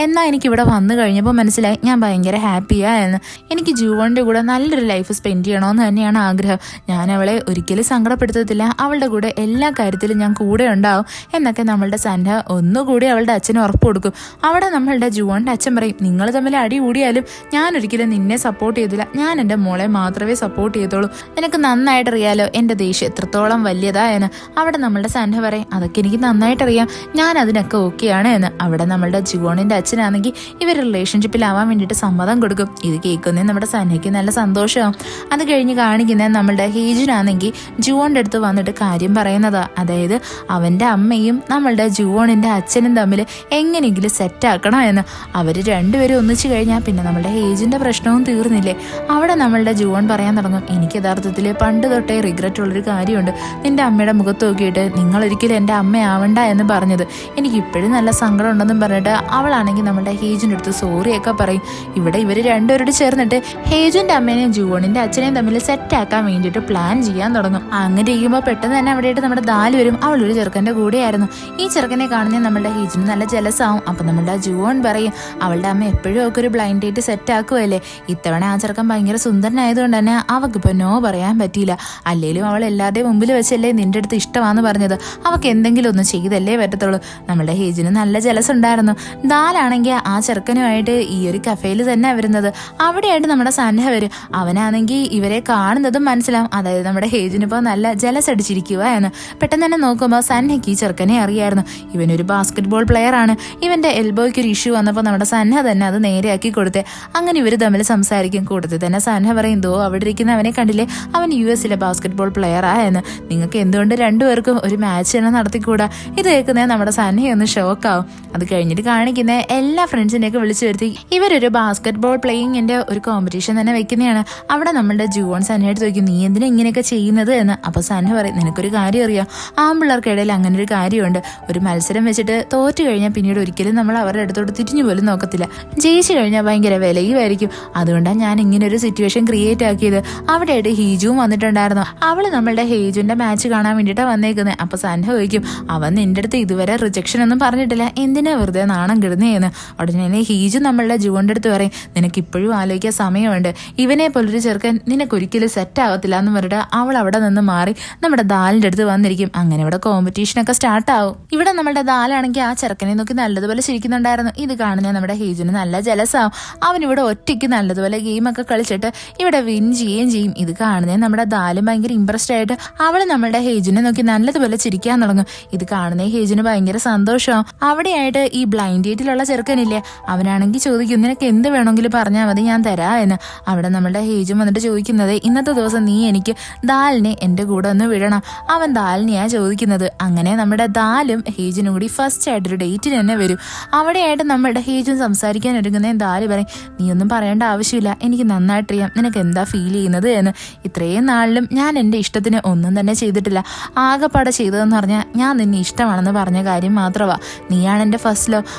എന്നാൽ എനിക്കിവിടെ വന്നു കഴിഞ്ഞപ്പോൾ മനസ്സിലായി ഞാൻ ഭയങ്കര ഹാപ്പിയാ എന്ന്. എനിക്ക് ജുവോണിൻ്റെ കൂടെ നല്ലൊരു ലൈഫ് സ്പെൻഡ് ചെയ്യണമെന്ന് തന്നെയാണ് ആഗ്രഹം. ഞാൻ അവളെ ഒരിക്കലും സങ്കടപ്പെടുത്തത്തില്ല, അവളുടെ കൂടെ എല്ലാ കാര്യത്തിലും ഞാൻ കൂടെ ഉണ്ടാവും എന്നൊക്കെ നമ്മളുടെ സൻഹ ഒന്നുകൂടി അവളുടെ അച്ഛന് ഉറപ്പ് കൊടുക്കും. അവിടെ നമ്മളുടെ ജുവോണിൻ്റെ അച്ഛൻ പറയും, നിങ്ങൾ തമ്മിൽ അടി കൂടിയാലും ഞാൻ ഒരിക്കലും നിന്നെ സപ്പോർട്ട് ചെയ്തില്ല, ഞാൻ എൻ്റെ മോളെ മാത്രമേ സപ്പോർട്ട് ചെയ്തോളൂ. നിനക്ക് നന്നായിട്ട് അറിയാലോ എൻ്റെ ദേഷ്യം എത്രത്തോളം വലിയതാ എന്ന്. അവിടെ നമ്മളുടെ സൻഹ പറയും, അതൊക്കെ എനിക്ക് നന്നായിട്ടറിയാം, ഞാൻ അതിനൊക്കെ ഓക്കെയാണ് എന്ന്. അവിടെ നമ്മളുടെ ജുവോണിൻ്റെ അച്ഛനാണെങ്കിൽ ഇവർ റിലേഷൻഷിപ്പിലാവാൻ വേണ്ടിയിട്ട് സമ്മതം കൊടുക്കും. ഇത് കേൾക്കുന്നേ നമ്മുടെ സൻഹയ്ക്ക് നല്ല സന്തോഷമാവും. അത് കഴിഞ്ഞ് കാണിക്കുന്നത് നമ്മളുടെ ഹേജുനാണെങ്കിൽ ജുവോണിൻ്റെ അടുത്ത് വന്നിട്ട് കാര്യം പറയുന്നതാ. അതായത് അവൻ്റെ അമ്മയും നമ്മളുടെ ജുവോണിൻ്റെ അച്ഛനും തമ്മിൽ എങ്ങനെയെങ്കിലും സെറ്റാക്കണം എന്ന്. അവർ രണ്ടുപേരും ഒന്നിച്ചു കഴിഞ്ഞാൽ പിന്നെ നമ്മളുടെ ഹേജിൻ്റെ പ്രശ്നവും തീർന്നില്ലേ. അവിടെ നമ്മളുടെ ജുവോൺ പറയാൻ തുടങ്ങും, എനിക്ക് യഥാർത്ഥത്തിൽ പണ്ട് തൊട്ടേ റിഗ്രറ്റ് ഉള്ളൊരു കാര്യമുണ്ട്. നിന്റെ അമ്മയുടെ മുഖത്ത് നോക്കിയിട്ട് നിങ്ങളൊരിക്കലും എൻ്റെ അമ്മയാവണ്ട എന്ന് പറഞ്ഞത് എനിക്ക് ഇപ്പോഴും നല്ല സങ്കടം ഉണ്ടെന്നും പറഞ്ഞിട്ട് അവളാണെങ്കിൽ നമ്മളുടെ ഹേജിൻ്റെ അടുത്ത് സോറിയൊക്കെ പറയും. ഇവിടെ ഇവർ രണ്ടുപേരോട് ചേർന്നിട്ട് ഹേജുൻ്റെ അമ്മേനെയും ജുവോണിൻ്റെ അച്ഛനെയും തമ്മിൽ സെറ്റാക്കാൻ വേണ്ടിയിട്ട് പ്ലാൻ ചെയ്യാൻ തുടങ്ങും. അങ്ങനെ ഇരിക്കുമ്പോൾ പെട്ടെന്ന് തന്നെ അവിടെയായിട്ട് നമ്മുടെ ദാല് വരും. അവളൊരു ചെറുക്കൻ്റെ കൂടെയായിരുന്നു. ഈ ചെറുക്കനെ കാണുന്ന നമ്മളുടെ ഹേജിന് നല്ല ജലസാവും. അപ്പം നമ്മളുടെ ജുവോൺ പറയും, അവളുടെ അമ്മ എപ്പോഴും ഒക്കെ ഒരു ബ്ലൈൻഡ് ഡേറ്റ് സെറ്റ് ആക്കുമല്ലേ, ഇത്തവണ ആ ചെറുക്കൻ ഭയങ്കര സുന്ദരനായതുകൊണ്ട് തന്നെ അവൾക്കിപ്പോൾ നോ പറയാൻ പറ്റിയില്ല. അല്ലെങ്കിലും അവൾ എല്ലാവരുടെയും മുമ്പിൽ വെച്ചല്ലേ നിന്റെ അടുത്ത് ഇഷ്ടമാണെന്ന് പറഞ്ഞത്, അവൾക്ക് എന്തെങ്കിലും ഒന്ന് ചെയ്തല്ലേ പറ്റത്തുള്ളൂ. നമ്മളുടെ ഹേജിന് നല്ല ജലസുണ്ടായിരുന്നു. ദാലാണെങ്കിൽ ആ ചെറുക്കനുമായിട്ട് ഈ ഒരു കഫേയിൽ തന്നെ വരുന്നത്. അവിടെയായിട്ട് നമ്മുടെ സൻഹ വരും. അവനാണെങ്കിൽ ഇവരെ കാണുന്നതും മനസ്സിലാവും, അതായത് നമ്മുടെ ഹേജിനിപ്പോൾ നല്ല ജലസ് അടിച്ചിരിക്കുക എന്ന്. പെട്ടെന്ന് തന്നെ നോക്കുമ്പോൾ സൻഹയ്ക്ക് ഈ ചെറുക്കനെ അറിയായിരുന്നു. ഇവനൊരു ബാസ്കറ്റ് ബോൾ പ്ലെയർ ആണ്. ഇവന്റെ എൽബോയ്ക്ക് ഒരു ഇഷ്യൂ വന്നപ്പോൾ നമ്മുടെ സൻഹ തന്നെ അത് നേരെയാക്കി കൊടുത്തേ. അങ്ങനെ ഇവർ തമ്മിൽ സംസാരിക്കും. കൂട്ടത്തിൽ തന്നെ സൻഹ പറയും, ദോ അവിടെ ഇരിക്കുന്ന അവനെ കണ്ടില്ലേ, അവൻ US ബാസ്കറ്റ് ബോൾ പ്ലെയറാ എന്ന്. നിങ്ങൾക്ക് എന്തുകൊണ്ട് രണ്ടുപേർക്കും ഒരു മാച്ച് തന്നെ നടത്തിക്കൂടാ? ഇത് കേൾക്കുന്നത് നമ്മുടെ സൻഹയൊന്ന് ഷോക്കാവും. അത് കഴിഞ്ഞിട്ട് കാണിക്കുന്ന എല്ലാ ഫ്രണ്ട്സിനെയൊക്കെ വിളിച്ചു വരുത്തി ഇവരൊരു ബാസ്കറ്റ് ബോൾ പ്ലേയിങ്ങിന്റെ ഒരു കോമ്പറ്റീഷൻ തന്നെ വെക്കുന്നതാണ്. അവിടെ നമ്മളുടെ ജുവോൺ സൻഹയായിട്ട് ചോദിക്കും, നീ എന്തിനാ ഇങ്ങനെയൊക്കെ ചെയ്യുന്നത് എന്ന്. അപ്പോൾ സൻഹ പറയും, നിനക്കൊരു കാര്യം അറിയാം, ആൺപിള്ളേർക്കിടയിൽ അങ്ങനെ ഒരു കാര്യമുണ്ട്, ഒരു മത്സരം വെച്ചിട്ട് തോറ്റു കഴിഞ്ഞാൽ പിന്നീട് ഒരിക്കലും നമ്മൾ അവരുടെ അടുത്തോട്ട് തിരിഞ്ഞു പോലും നോക്കത്തില്ല, ജയിച്ചു കഴിഞ്ഞാൽ ഭയങ്കര വിലയുമായിരിക്കും. അതുകൊണ്ടാണ് ഞാൻ ഇങ്ങനെ ഒരു സിറ്റുവേഷൻ ക്രിയേറ്റ് ആക്കിയത്. അവിടെയായിട്ട് ഹീജുവും വന്നിട്ടുണ്ടായിരുന്നു. അവള് നമ്മളുടെ ഹേജുവിന്റെ മാച്ച് കാണാൻ വേണ്ടിയിട്ടാണ് വന്നേക്കുന്നത്. അപ്പൊ സൻഹ ചോദിക്കും, അവൻ നിന്റെ അടുത്ത് ഇതുവരെ റിജക്ഷൻ ഒന്നും പറഞ്ഞിട്ടില്ല, എന്തിനാ വെറുതെ നാണം കിടുന്നേന്ന്. ഉടനെ ഹീജു നമ്മളുടെ ജുവോന്റെ അടുത്ത് പറയും, നിനക്ക് ഇപ്പോഴും ആലോചിക്കാൻ സമയമുണ്ട്, ഇവനെ പോലൊരു ചെറുക്കൻ നിനക്കൊരിക്കലും സെറ്റ് ആവത്തില്ല എന്ന് പറഞ്ഞിട്ട് അവൾ അവിടെ നിന്ന് മാറി നമ്മുടെ ദാലിന്റെ അടുത്ത് വന്നിരിക്കും. അങ്ങനെ ഇവിടെ കോമ്പറ്റീഷനൊക്കെ സ്റ്റാർട്ട് ആവും. ഇവിടെ നമ്മുടെ ദാലാണെങ്കിൽ ആ ചെറുക്കനെ നോക്കി നല്ലതുപോലെ ചിരിക്കുന്നുണ്ടായിരുന്നു. ഇത് കാണുന്ന നമ്മുടെ ഹേജുന് നല്ല ജലസാവും. അവനിവിടെ ഒറ്റയ്ക്ക് നല്ലതുപോലെ ഗെയിമൊക്കെ കളിച്ചിട്ട് ഇവിടെ വിൻ ചെയ്യുകയും ചെയ്യും. ഇത് കാണുന്നത് നമ്മുടെ ദാലും ഭയങ്കര ഇംപ്രസ്ഡ് ആയിട്ട് അവള് നമ്മുടെ ഹേജുനെ നോക്കി നല്ലതുപോലെ ചിരിക്കാൻ തുടങ്ങും. ഇത് കാണുന്ന ഹേജുന് ഭയങ്കര സന്തോഷമാവും. അവിടെയായിട്ട് ഈ ബ്ലൈൻഡ് ഡേറ്റിലുള്ള ചെറുക്കനില്ലേ, അവനാണെങ്കിൽ ചോദിക്കും, നിനക്ക് എന്ത് വേണമെങ്കിലും പറഞ്ഞാൽ മതി, ഞാൻ തരാ എന്ന്. അവിടെ നമ്മളുടെ ഹേജും വന്നിട്ട് ചോദിക്കുന്നത്, ഇന്നത്തെ ദിവസം നീ എനിക്ക് ദാലിനെ എൻ്റെ കൂടെ ഒന്ന് വിടണം. അവൻ ദാലിനെയാ ചോദിക്കുന്നത്. അങ്ങനെ നമ്മുടെ ദാലും ഹേജിനും കൂടി ഫസ്റ്റ് ആയിട്ടൊരു ഡേറ്റിന് തന്നെ വരും. അവിടെയായിട്ട് നമ്മളുടെ ഹേജും സംസാരിക്കാൻ ഒരുങ്ങുന്ന ദാല് പറയും, നീ ഒന്നും പറയേണ്ട ആവശ്യമില്ല, എനിക്ക് നന്നായിട്ടറിയാം നിനക്ക് എന്താ ഫീൽ ചെയ്യുന്നത് എന്ന്. ഇത്രയും നാളിലും ഞാൻ എൻ്റെ ഇഷ്ടത്തിന് ഒന്നും തന്നെ ചെയ്തിട്ടില്ല. ആകെപ്പാടെ ചെയ്തതെന്ന് പറഞ്ഞാൽ ഞാൻ നിന്നെ ഇഷ്ടമാണെന്ന് പറഞ്ഞ കാര്യം മാത്രമാണ്. നീയാണ് എൻ്റെ ഫസ്റ്റ് ലവ്,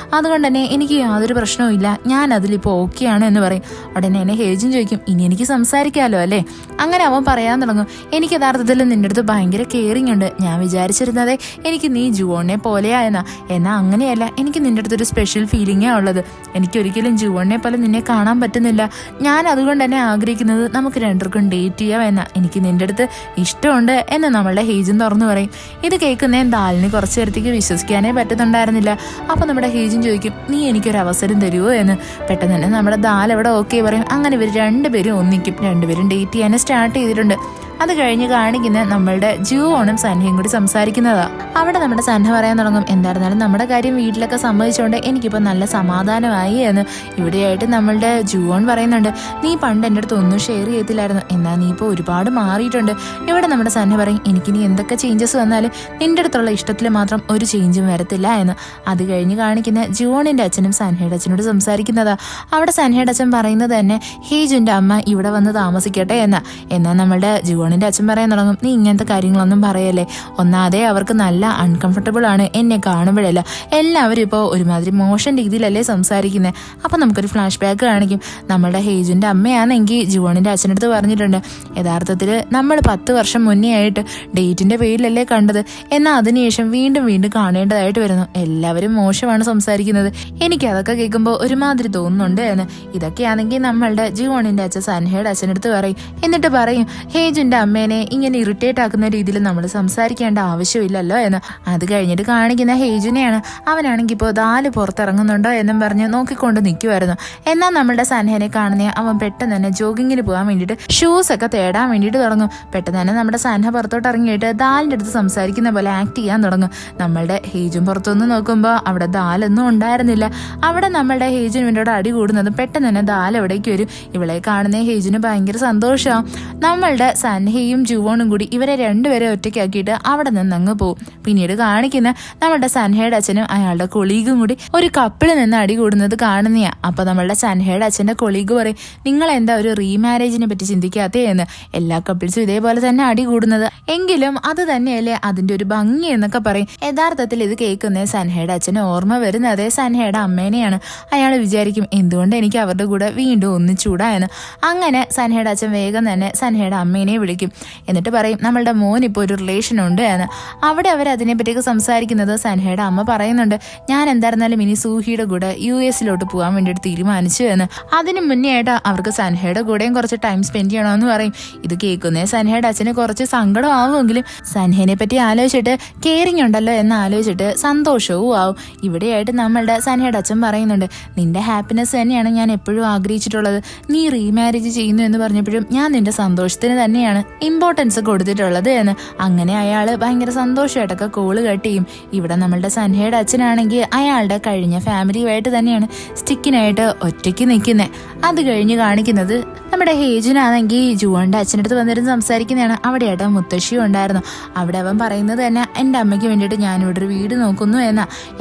അതുകൊണ്ട് തന്നെ എനിക്ക് യാതൊരു പ്രശ്നവും ഇല്ല, ഞാൻ അതിലിപ്പോൾ ഓക്കെയാണ് എന്ന് പറയും. ഉടനെ എന്നെ ഹേജും ചോദിക്കും, ഇനി എനിക്ക് സംസാരിക്കാമല്ലോ അല്ലേ? അങ്ങനെ അവൻ പറയാൻ തുടങ്ങും, എനിക്ക് യഥാർത്ഥത്തിൽ നിൻ്റെ അടുത്ത് ഭയങ്കര കെയറിങ് ഉണ്ട്. ഞാൻ വിചാരിച്ചിരുന്നതേ എനിക്ക് നീ ജുവോണിനെ പോലെയായെന്നാ. എന്നാൽ അങ്ങനെയല്ല, എനിക്ക് നിൻ്റെ അടുത്തൊരു സ്പെഷ്യൽ ഫീലിംഗാണ് ഉള്ളത്. എനിക്കൊരിക്കലും ജുവോണിനെ പോലെ നിന്നെ കാണാൻ പറ്റുന്നില്ല. ഞാൻ അതുകൊണ്ട് തന്നെ ആഗ്രഹിക്കുന്നത് നമുക്ക് രണ്ടുപേർക്കും ഡേറ്റ് ചെയ്യാം എന്നാ. എനിക്ക് നിൻ്റെ അടുത്ത് ഇഷ്ടമുണ്ട് എന്ന് നമ്മളുടെ ഹേജും തുറന്നു പറയും. ഇത് കേൾക്കുന്നേ ദാലിന് കുറച്ച് നേരത്തേക്ക് വിശ്വസിക്കാനേ പറ്റുന്നുണ്ടായിരുന്നില്ല. അപ്പം നമ്മുടെ ഹേജും ചോദിക്കും, നീ എനിക്കൊരു അവസരം തരുമോ എന്ന്. പെട്ടെന്ന് തന്നെ നമ്മുടെ ദാൽ അവിടെ ഓക്കെ പറയും. അങ്ങനെ ഇവർ രണ്ടുപേരും ഒന്നിക്കും. രണ്ടുപേരും ഡേറ്റ് ചെയ്യാൻ സ്റ്റാർട്ട് ചെയ്തിട്ടുണ്ട്. അത് കഴിഞ്ഞ് കാണിക്കുന്ന നമ്മളുടെ ജുവോണും സൻഹയും കൂടി സംസാരിക്കുന്നതാ. അവിടെ നമ്മുടെ സൻഹ പറയാൻ തുടങ്ങും, എന്തായിരുന്നാലും നമ്മുടെ കാര്യം വീട്ടിലൊക്കെ സമ്മതിച്ചുകൊണ്ട് എനിക്കിപ്പോൾ നല്ല സമാധാനമായി എന്ന്. ഇവിടെയായിട്ട് നമ്മളുടെ ജുവോൺ പറയുന്നുണ്ട്, നീ പണ്ട് എൻ്റെ അടുത്ത് ഒന്നും ഷെയർ ചെയ്യത്തില്ലായിരുന്നു, എന്നാൽ നീ ഇപ്പോൾ ഒരുപാട് മാറിയിട്ടുണ്ട്. ഇവിടെ നമ്മുടെ സൻഹ പറയും, എനിക്കിനി എന്തൊക്കെ ചേഞ്ചസ് വന്നാലും നിൻ്റെ അടുത്തുള്ള ഇഷ്ടത്തിൽ മാത്രം ഒരു ചേഞ്ചും വരത്തില്ല എന്ന്. അത് കഴിഞ്ഞ് കാണിക്കുന്ന ജുവോണിൻ്റെ അച്ഛനും സൻഹയുടെ അച്ഛനോട് സംസാരിക്കുന്നതാ. അവിടെ സൻഹയുടെ അച്ഛൻ പറയുന്നത് തന്നെ ഹേജുൻ്റെ അമ്മ ഇവിടെ വന്ന് താമസിക്കട്ടെ എന്നാ. എന്നാൽ നമ്മളുടെ ജുവോൺ ജുവോണിന്റെ അച്ഛൻ പറയാൻ തുടങ്ങും, നീ ഇങ്ങനത്തെ കാര്യങ്ങളൊന്നും പറയല്ലേ, ഒന്നാതെ അവർക്ക് നല്ല അൺകംഫർട്ടബിൾ ആണ് എന്നെ കാണുമ്പോഴല്ല, എല്ലാവരും ഇപ്പോൾ ഒരുമാതിരി മോശം രീതിയിലല്ലേ സംസാരിക്കുന്നത്. അപ്പം നമുക്കൊരു ഫ്ലാഷ് ബാക്ക് കാണിക്കും. നമ്മുടെ ഹേജുവിൻ്റെ അമ്മയാണെങ്കിൽ ജുവോണിൻ്റെ അച്ഛനടുത്ത് പറഞ്ഞിട്ടുണ്ട്, യഥാർത്ഥത്തിൽ നമ്മൾ 10 വർഷം മുന്നേ ആയിട്ട് ഡേറ്റിൻ്റെ പേരിലല്ലേ കണ്ടത്, എന്നാൽ അതിനുശേഷം വീണ്ടും വീണ്ടും കാണേണ്ടതായിട്ട് വരുന്നു, എല്ലാവരും മോശമാണ് സംസാരിക്കുന്നത്. എനിക്കതൊക്കെ കേൾക്കുമ്പോൾ ഒരുമാതിരി തോന്നുന്നുണ്ട് എന്ന്. ഇതൊക്കെയാണെങ്കിൽ നമ്മളുടെ ജുവോണിൻ്റെ അച്ഛൻ സൻഹയുടെ അച്ഛനടുത്ത് പറയും. എന്നിട്ട് പറയും, ഹേജുവിൻ്റെ അമ്മേനെ ഇങ്ങനെ ഇറിറ്റേറ്റ് ആക്കുന്ന രീതിയിൽ നമ്മൾ സംസാരിക്കേണ്ട ആവശ്യമില്ലല്ലോ എന്ന്. അത് കഴിഞ്ഞിട്ട് കാണിക്കുന്ന ഹേജുനെയാണ്. അവനാണെങ്കിൽ ഇപ്പോൾ ദാല് പുറത്തിറങ്ങുന്നുണ്ടോ എന്നും പറഞ്ഞ് നോക്കിക്കൊണ്ട് നിൽക്കുമായിരുന്നു. എന്നാൽ നമ്മളുടെ സൻഹനെ കാണുന്ന അവൻ പെട്ടെന്ന് തന്നെ ജോഗിങ്ങിന് പോകാൻ വേണ്ടിയിട്ട് ഷൂസ് ഒക്കെ തേടാൻ വേണ്ടിയിട്ട് തുടങ്ങും. പെട്ടെന്ന് തന്നെ നമ്മുടെ സൻഹ പുറത്തോട്ട് ഇറങ്ങിയിട്ട് ദാലിൻ്റെ അടുത്ത് സംസാരിക്കുന്ന പോലെ ആക്ട് ചെയ്യാൻ തുടങ്ങും. നമ്മളുടെ ഹേജും പുറത്തുനിന്ന് നോക്കുമ്പോൾ അവിടെ ദാലൊന്നും ഉണ്ടായിരുന്നില്ല. അവിടെ നമ്മളുടെ ഹേജുൻ ഇവനോട് അടി കൂടുന്നതും പെട്ടെന്ന് തന്നെ ദാൽ എവിടേക്ക് വരും. ഇവളെ കാണുന്ന ഹേജുന് ഭയങ്കര സന്തോഷമാവും. നമ്മളുടെ സൻഹയും ജുവോണും കൂടി ഇവരെ രണ്ടുപേരെ ഒറ്റയ്ക്കാക്കിയിട്ട് അവിടെ നിന്ന് അങ്ങ് പോകും. പിന്നീട് കാണിക്കുന്ന നമ്മളുടെ സൻഹയുടെ അച്ഛനും അയാളുടെ കൊളീഗും കൂടി ഒരു കപ്പിളിൽ നിന്ന് അടി കൂടുന്നത് കാണുന്നയാ. അപ്പൊ നമ്മളുടെ സൻഹയുടെ അച്ഛന്റെ കൊളീഗ് പറയും, നിങ്ങൾ എന്താ ഒരു റീമാരേജിനെ പറ്റി ചിന്തിക്കാത്തേ എന്ന്. എല്ലാ കപ്പിൾസും ഇതേപോലെ തന്നെ അടി കൂടുന്നത്, എങ്കിലും അത് തന്നെയല്ലേ അതിന്റെ ഒരു ഭംഗി എന്നൊക്കെ പറയും. യഥാർത്ഥത്തിൽ ഇത് കേൾക്കുന്ന സൻഹയുടെ അച്ഛന് ഓർമ്മ വരുന്നത് സൻഹയുടെ അമ്മേനെയാണ്. അയാൾ വിചാരിക്കും, എന്തുകൊണ്ട് എനിക്ക് അവരുടെ കൂടെ വീണ്ടും ഒന്നിച്ചൂടാ എന്ന്. അങ്ങനെ സൻഹയുടെ അച്ഛൻ വേഗം തന്നെ സൻഹയുടെ അമ്മേനെ വിളിക്കും. എന്നിട്ട് പറയും, നമ്മളുടെ മോൻ ഇപ്പോൾ ഒരു റിലേഷൻ ഉണ്ട് എന്ന്. അവിടെ അവരതിനെപ്പറ്റിയൊക്കെ സംസാരിക്കുന്നത് സൻഹയുടെ അമ്മ പറയുന്നുണ്ട്, ഞാൻ എന്തായിരുന്നാലും ഇനി സൂഹിയുടെ കൂടെ US പോകാൻ വേണ്ടിയിട്ട് തീരുമാനിച്ചു എന്ന്. അതിന് മുന്നേ ആയിട്ട് അവർക്ക് സൻഹയുടെ കൂടെയും കുറച്ച് ടൈം സ്പെൻഡ് ചെയ്യണമെന്ന് പറയും. ഇത് കേൾക്കുന്നേ സൻഹയുടെ അച്ഛന് കുറച്ച് സങ്കടം ആവുമെങ്കിലും സൻഹനെ പറ്റി ആലോചിച്ചിട്ട് കെയറിങ് ഉണ്ടല്ലോ എന്ന് ആലോചിച്ചിട്ട് സന്തോഷവും ആവും. ഇവിടെയായിട്ട് നമ്മളുടെ സൻഹയുടെ അച്ഛൻ പറയുന്നുണ്ട്, നിന്റെ ഹാപ്പിനെസ് തന്നെയാണ് ഞാൻ എപ്പോഴും ആഗ്രഹിച്ചിട്ടുള്ളത്. നീ റീമാരേജ് ചെയ്യുന്നു എന്ന് പറഞ്ഞപ്പോഴും ഞാൻ നിന്റെ സന്തോഷത്തിന് തന്നെയാണ് ഇമ്പോർട്ടൻസ് കൊടുത്തിട്ടുള്ളത് എന്ന്. അങ്ങനെ അയാൾ ഭയങ്കര സന്തോഷമായിട്ടൊക്കെ കോള് കട്ട് ചെയ്യും. ഇവിടെ നമ്മളുടെ സൻഹയുടെ അച്ഛനാണെങ്കിൽ അയാളുടെ കഴിഞ്ഞ ഫാമിലിയുമായിട്ട് തന്നെയാണ് സ്റ്റിക്കിനായിട്ട് ഒറ്റയ്ക്ക് നിൽക്കുന്നത്. അത് കഴിഞ്ഞ് കാണിക്കുന്നത് നമ്മുടെ ഹേജുനാണെങ്കിൽ ജുവോണിന്റെ അച്ഛനടുത്ത് വന്നിരുന്ന് സംസാരിക്കുന്നതാണ്. അവിടെയായിട്ട് മുത്തശ്ശിയും ഉണ്ടായിരുന്നു. അവിടെ അവൻ പറയുന്നത് തന്നെ, എൻ്റെ അമ്മയ്ക്ക് വേണ്ടിയിട്ട് ഞാനിവിടെ ഒരു വീട് നോക്കുന്നു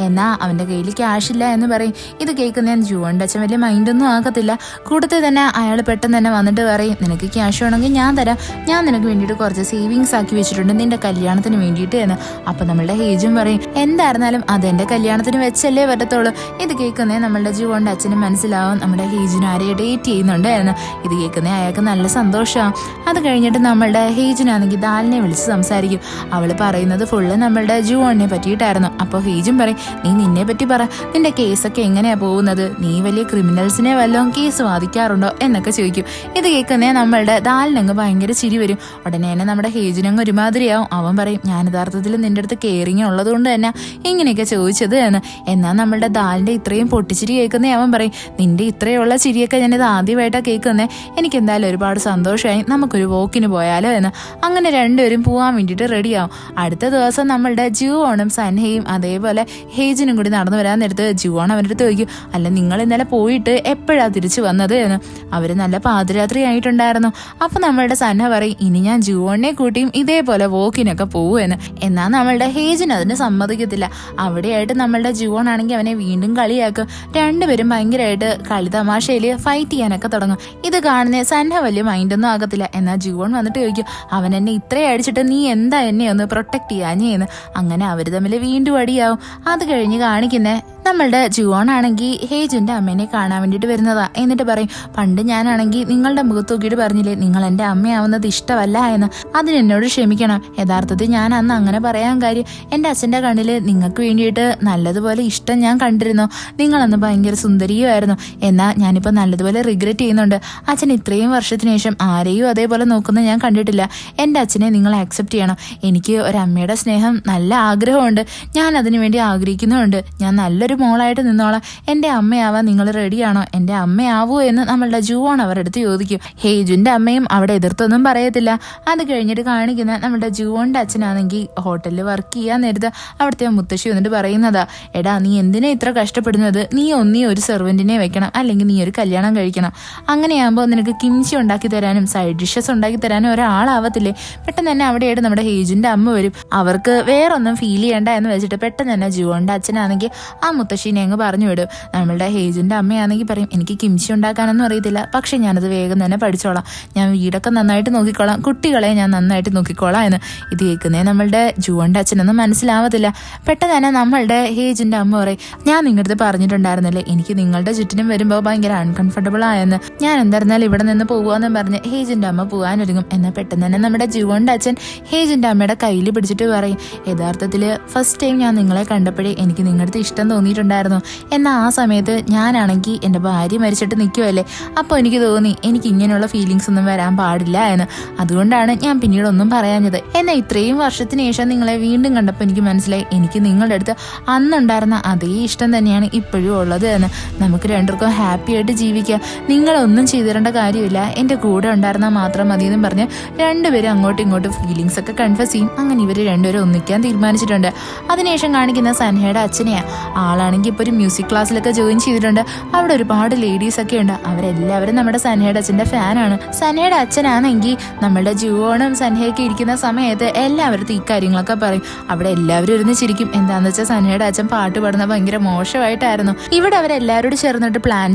എന്നാ അവൻ്റെ കയ്യിൽ ക്യാഷ് ഇല്ല എന്ന് പറയും. ഇത് കേൾക്കുന്ന ജുവോണിന്റെ അച്ഛൻ വലിയ മൈൻഡൊന്നും ആക്കത്തില്ല. കൂട്ടത്തിൽ തന്നെ അയാൾ പെട്ടെന്ന് തന്നെ വന്നിട്ട് പറയും, നിനക്ക് ക്യാഷ് വേണമെങ്കിൽ ഞാൻ തരാം, ഞാൻ നിനക്ക് വേണ്ടിയിട്ട് കുറച്ച് സേവിങ്സ് ആക്കി വെച്ചിട്ടുണ്ട് നിന്റെ കല്യാണത്തിന് വേണ്ടിയിട്ട് എന്ന്. അപ്പം നമ്മളുടെ ഹേജും പറയും, എന്തായിരുന്നാലും അതെൻ്റെ കല്യാണത്തിന് വെച്ചല്ലേ പറ്റത്തുള്ളൂ. ഇത് കേൾക്കുന്നേ നമ്മളുടെ ജുവോണിന്റെ അച്ഛനും മനസ്സിലാവും നമ്മുടെ ഹേജുൻ ആരെയെ ഡേറ്റ് ചെയ്യുന്നുണ്ട് എന്ന്. ഇത് കേൾക്കുന്നേ അയാൾക്ക് നല്ല സന്തോഷമാണ്. അത് കഴിഞ്ഞിട്ട് നമ്മളുടെ ഹേജുനാണെങ്കിൽ ദാലിനെ വിളിച്ച് സംസാരിക്കും. അവൾ പറയുന്നത് ഫുള്ള് നമ്മളുടെ ജുവോണിനെ പറ്റിയിട്ടായിരുന്നു. അപ്പോൾ ഹേജും പറയും, നീ നിന്നെ പറ്റി പറ, നിന്റെ കേസൊക്കെ എങ്ങനെയാ പോകുന്നത്, നീ വലിയ ക്രിമിനൽസിനെ വല്ലതും കേസ് വാദിക്കാറുണ്ടോ എന്നൊക്കെ ചോദിക്കും. ഇത് കേൾക്കുന്നേ നമ്മളുടെ ദാലിനങ്ങ് ഭയങ്കര ചിരി വരും. ഉടനെ തന്നെ നമ്മുടെ ഹേജുനങ്ങ് ഒരുമാതിരിയാവും. അവൻ പറയും, ഞാൻ യഥാർത്ഥത്തിൽ നിന്റെ അടുത്ത് കെയറിങ് ഉള്ളത് കൊണ്ട് തന്നെ ഇങ്ങനെയൊക്കെ ചോദിച്ചത് എന്ന്. എന്നാൽ നമ്മളുടെ ദാലിന്റെ ഇത്രയും പൊട്ടിച്ചിരി കേൾക്കുന്നേ അവൻ പറയും, നിന്റെ ഇത്രയുള്ള ചിരിയൊക്കെ ഞാനിത് ആദ്യമായിട്ടാണ് കേൾക്കുന്നേ, എനിക്ക് എന്തായാലും ഒരുപാട് സന്തോഷമായി, നമുക്കൊരു വോക്കിന് പോയാലോ എന്ന്. അങ്ങനെ രണ്ടുപേരും പോകാൻ വേണ്ടിയിട്ട് റെഡിയാവും. അടുത്ത ദിവസം നമ്മളുടെ ജുവോണും സൻഹയും അതേപോലെ ഹേജുനും കൂടി നടന്നു വരാൻ നേരത്ത് ജുവോൺ അവരുടെ അടുത്ത് ചോദിക്കും, അല്ല നിങ്ങൾ ഇന്നലെ പോയിട്ട് എപ്പോഴാണ് തിരിച്ചു വന്നത് എന്ന്. അവർ നല്ല പാതിരാത്രി ആയിട്ടുണ്ടായിരുന്നു. അപ്പം നമ്മളുടെ സൻഹ പറയും, ഇനി ഞാൻ ജുവോണിനെ കൂട്ടിയും ഇതേപോലെ വോക്കിനൊക്കെ പോകുമെന്ന്. എന്നാൽ നമ്മളുടെ ഹേജുൻ അതിന് സമ്മതിക്കത്തില്ല. അവിടെയായിട്ട് നമ്മളുടെ ജുവോൺ ആണെങ്കിൽ അവനെ വീണ്ടും കളിയാക്കും. രണ്ടുപേരും ഭയങ്കരമായിട്ട് കളി തമാശയിൽ ഫൈറ്റ് ചെയ്യാനൊക്കെ തുടങ്ങും. ഇത് കാണുന്ന സൻഹ വലിയ മൈൻഡൊന്നും ആകത്തില്ല. എന്നാൽ ജുവോൺ വന്നിട്ട് ചോദിക്കും, അവൻ എന്നെ ഇത്രയും അടിച്ചിട്ട് നീ എന്താ എന്നെ ഒന്ന് പ്രൊട്ടക്ട് ചെയ്യാഞ്ഞേന്ന്. അങ്ങനെ അവർ തമ്മിൽ വീണ്ടും അടിയാവും. അത് കഴിഞ്ഞ് കാണിക്കുന്നേ നമ്മളുടെ ജുവോൺ ആണെങ്കിൽ ഹേജുന്റെ അമ്മേനെ കാണാൻ വേണ്ടിയിട്ട് വരുന്നതാ. എന്നിട്ട് പറയും, പണ്ട് ഞാനാണെങ്കിൽ നിങ്ങളുടെ മുഖത്ത് നോക്കിയിട്ട് പറഞ്ഞില്ലേ നിങ്ങൾ എൻ്റെ അമ്മയാവുന്നത് ഇഷ്ടമല്ല എന്ന്, അതിനെന്നോട് ക്ഷമിക്കണം. യഥാർത്ഥത്തിൽ ഞാൻ അന്ന് അങ്ങനെ പറയാൻ കാര്യം എൻ്റെ അച്ഛൻ്റെ കണ്ണിൽ നിങ്ങൾക്ക് വേണ്ടിയിട്ട് നല്ലതുപോലെ ഇഷ്ടം ഞാൻ കണ്ടിരുന്നു. നിങ്ങളന്ന് ഭയങ്കര സുന്ദരിയുമായിരുന്നു. എന്നാൽ ഞാനിപ്പോൾ നല്ലതുപോലെ റിഗ്രറ്റ് ചെയ്യുന്നുണ്ട്. അച്ഛൻ ഇത്രയും വർഷത്തിന് ശേഷം ആരെയും അതേപോലെ നോക്കുന്നത് ഞാൻ കണ്ടിട്ടില്ല. എൻ്റെ അച്ഛനെ നിങ്ങൾ ആക്സെപ്റ്റ് ചെയ്യണം. എനിക്ക് ഒരമ്മയുടെ സ്നേഹം നല്ല ആഗ്രഹമുണ്ട്, ഞാൻ അതിനു വേണ്ടി ആഗ്രഹിക്കുന്നുമുണ്ട്. ഞാൻ നല്ലൊരു മോളായിട്ട് നിന്നോളാം. എൻ്റെ അമ്മയാവാൻ നിങ്ങൾ റെഡിയാണോ, എൻ്റെ അമ്മയാവൂ എന്ന് നമ്മളുടെ ജുവോൺ അവരുടെ അടുത്ത് ചോദിക്കും. ഹേജുന്റെ അമ്മയും അവിടെ എതിർത്തൊന്നും പറയത്തില്ല. അത് കഴിഞ്ഞിട്ട് കാണിക്കുന്ന നമ്മുടെ ജുവോണിന്റെ അച്ഛനാണെങ്കിൽ ഹോട്ടലിൽ വർക്ക് ചെയ്യാൻ നേരത്ത് അവിടുത്തെ മുത്തശ്ശി വന്നിട്ട് പറയുന്നതാ, എടാ നീ എന്തിനാ ഇത്ര കഷ്ടപ്പെടുന്നത്, നീ ഒന്നീ ഒരു സെർവൻറ്റിനെ വെക്കണം, അല്ലെങ്കിൽ നീ ഒരു കല്യാണം കഴിക്കണം. അങ്ങനെയാകുമ്പോൾ നിനക്ക് കിംചി ഉണ്ടാക്കി തരാനും സൈഡ് ഡിഷസ് ഉണ്ടാക്കി തരാനും ഒരാളാവത്തില്ലേ. പെട്ടെന്ന് തന്നെ അവിടെയായിട്ട് നമ്മുടെ ഹേജുന്റെ അമ്മ വരും. അവർക്ക് വേറൊന്നും ഫീൽ ചെയ്യണ്ട എന്ന് വെച്ചിട്ട് പെട്ടെന്ന് തന്നെ ജുവോണിന്റെ അച്ഛനാണെങ്കിൽ ആ മുത്തശ്ശീനെ അങ്ങ് പറഞ്ഞു വിടും. നമ്മളുടെ ഹേജിന്റെ അമ്മയാണെങ്കിൽ പറയും, എനിക്ക് കിംച്ചി ഉണ്ടാക്കാനൊന്നും അറിയത്തില്ല, പക്ഷെ ഞാനത് വേഗം തന്നെ പഠിച്ചോളാം, ഞാൻ വീടൊക്കെ നന്നായിട്ട് നോക്കിക്കോളാം, കുട്ടികളെ ഞാൻ നന്നായിട്ട് നോക്കിക്കോളാം എന്ന്. ഇത് കേൾക്കുന്നേ നമ്മളുടെ ജുവോന്റെ അച്ഛനൊന്നും മനസ്സിലാവത്തില്ല. പെട്ടെന്ന് തന്നെ നമ്മളുടെ ഹേജിന്റെ അമ്മ പറയും, ഞാൻ നിങ്ങളുടെ അടുത്ത് പറഞ്ഞിട്ടുണ്ടായിരുന്നില്ലേ എനിക്ക് നിങ്ങളുടെ ചുറ്റിനും വരുമ്പോൾ ഭയങ്കര അൺകംഫർട്ടബിൾ ആയെന്ന്, ഞാൻ എന്തായിരുന്നാലും ഇവിടെ നിന്ന് പോകുവാന്ന് പറഞ്ഞ് ഹേജിന്റെ അമ്മ പോകാനൊരുങ്ങും. എന്നാൽ പെട്ടെന്ന് തന്നെ നമ്മുടെ ജുവോന്റെ അച്ഛൻ ഹേജിന്റെ അമ്മയുടെ കയ്യിൽ പിടിച്ചിട്ട് പറയും, യഥാർത്ഥത്തിൽ ഫസ്റ്റ് ടൈം ഞാൻ നിങ്ങളെ കണ്ടപ്പോഴേ എനിക്ക് നിങ്ങളുടെ അടുത്ത് ഇഷ്ടം തോന്നിയിട്ടുണ്ടായിരുന്നു. എന്നാൽ ആ സമയത്ത് ഞാനാണെങ്കിൽ എൻ്റെ ഭാര്യ മരിച്ചിട്ട് നിൽക്കുമല്ലേ, അപ്പോൾ എനിക്ക് തോന്നി എനിക്ക് ഇങ്ങനെയുള്ള ഫീലിങ്സ് ഒന്നും വരാൻ പാടില്ല എന്ന്. അതുകൊണ്ടാണ് ഞാൻ പിന്നീട് ഒന്നും പറയാഞ്ഞത്. എന്നാൽ ഇത്രയും വർഷത്തിന് ശേഷം നിങ്ങളെ വീണ്ടും കണ്ടപ്പോൾ എനിക്ക് മനസ്സിലായി എനിക്ക് നിങ്ങളുടെ അടുത്ത് അന്നുണ്ടായിരുന്ന അതേ ഇഷ്ടം തന്നെയാണ് ഇപ്പോഴും ഉള്ളത് എന്ന്. നമുക്ക് രണ്ടുപേർക്കും ഹാപ്പി ആയിട്ട് ജീവിക്കാം, നിങ്ങളൊന്നും ചെയ്തു തരേണ്ട കാര്യമില്ല, എൻ്റെ കൂടെ ഉണ്ടായിരുന്നാൽ മാത്രം മതി എന്നും പറഞ്ഞ് രണ്ടുപേരും അങ്ങോട്ടും ഇങ്ങോട്ടും ഫീലിങ്സ് ഒക്കെ കൺഫ്യൂസ് ചെയ്യും. അങ്ങനെ ഇവർ രണ്ടുപേരും ഒന്നിക്കാൻ തീരുമാനിച്ചിട്ടുണ്ട്. അതിനുശേഷം കാണിക്കുന്ന സൻഹയുടെ അച്ഛനെയാണ്. ആളാണെങ്കിൽ ഇപ്പോൾ ഒരു മ്യൂസിക് ക്ലാസ്സിലൊക്കെ ജോയിൻ ചെയ്തിട്ടുണ്ട്. അവിടെ ഒരുപാട് ലേഡീസ് ഒക്കെ ഉണ്ട്. അവരെല്ലാവരും നമ്മുടെ സൻഹയുടെ അച്ഛൻ്റെ ഫാനാണ്. സൻഹയുടെ അച്ഛനാണെങ്കിൽ നമ്മളുടെ ജുവോണും സൻഹയൊക്കെ ഇരിക്കുന്ന സമയത്ത് എല്ലാവരും ഈ കാര്യങ്ങളൊക്കെ പറയും. അവിടെ എല്ലാവരും ഇരുന്ന് ചിരിക്കും. എന്താണെന്ന് വെച്ചാൽ സൻഹയുടെ അച്ഛൻ പാട്ട് പാടുന്നത് ഭയങ്കര മോശമായിട്ടായിരുന്നു. ഇവിടെ അവരെല്ലാവരോടും ചേർന്നിട്ട് പ്ലാൻ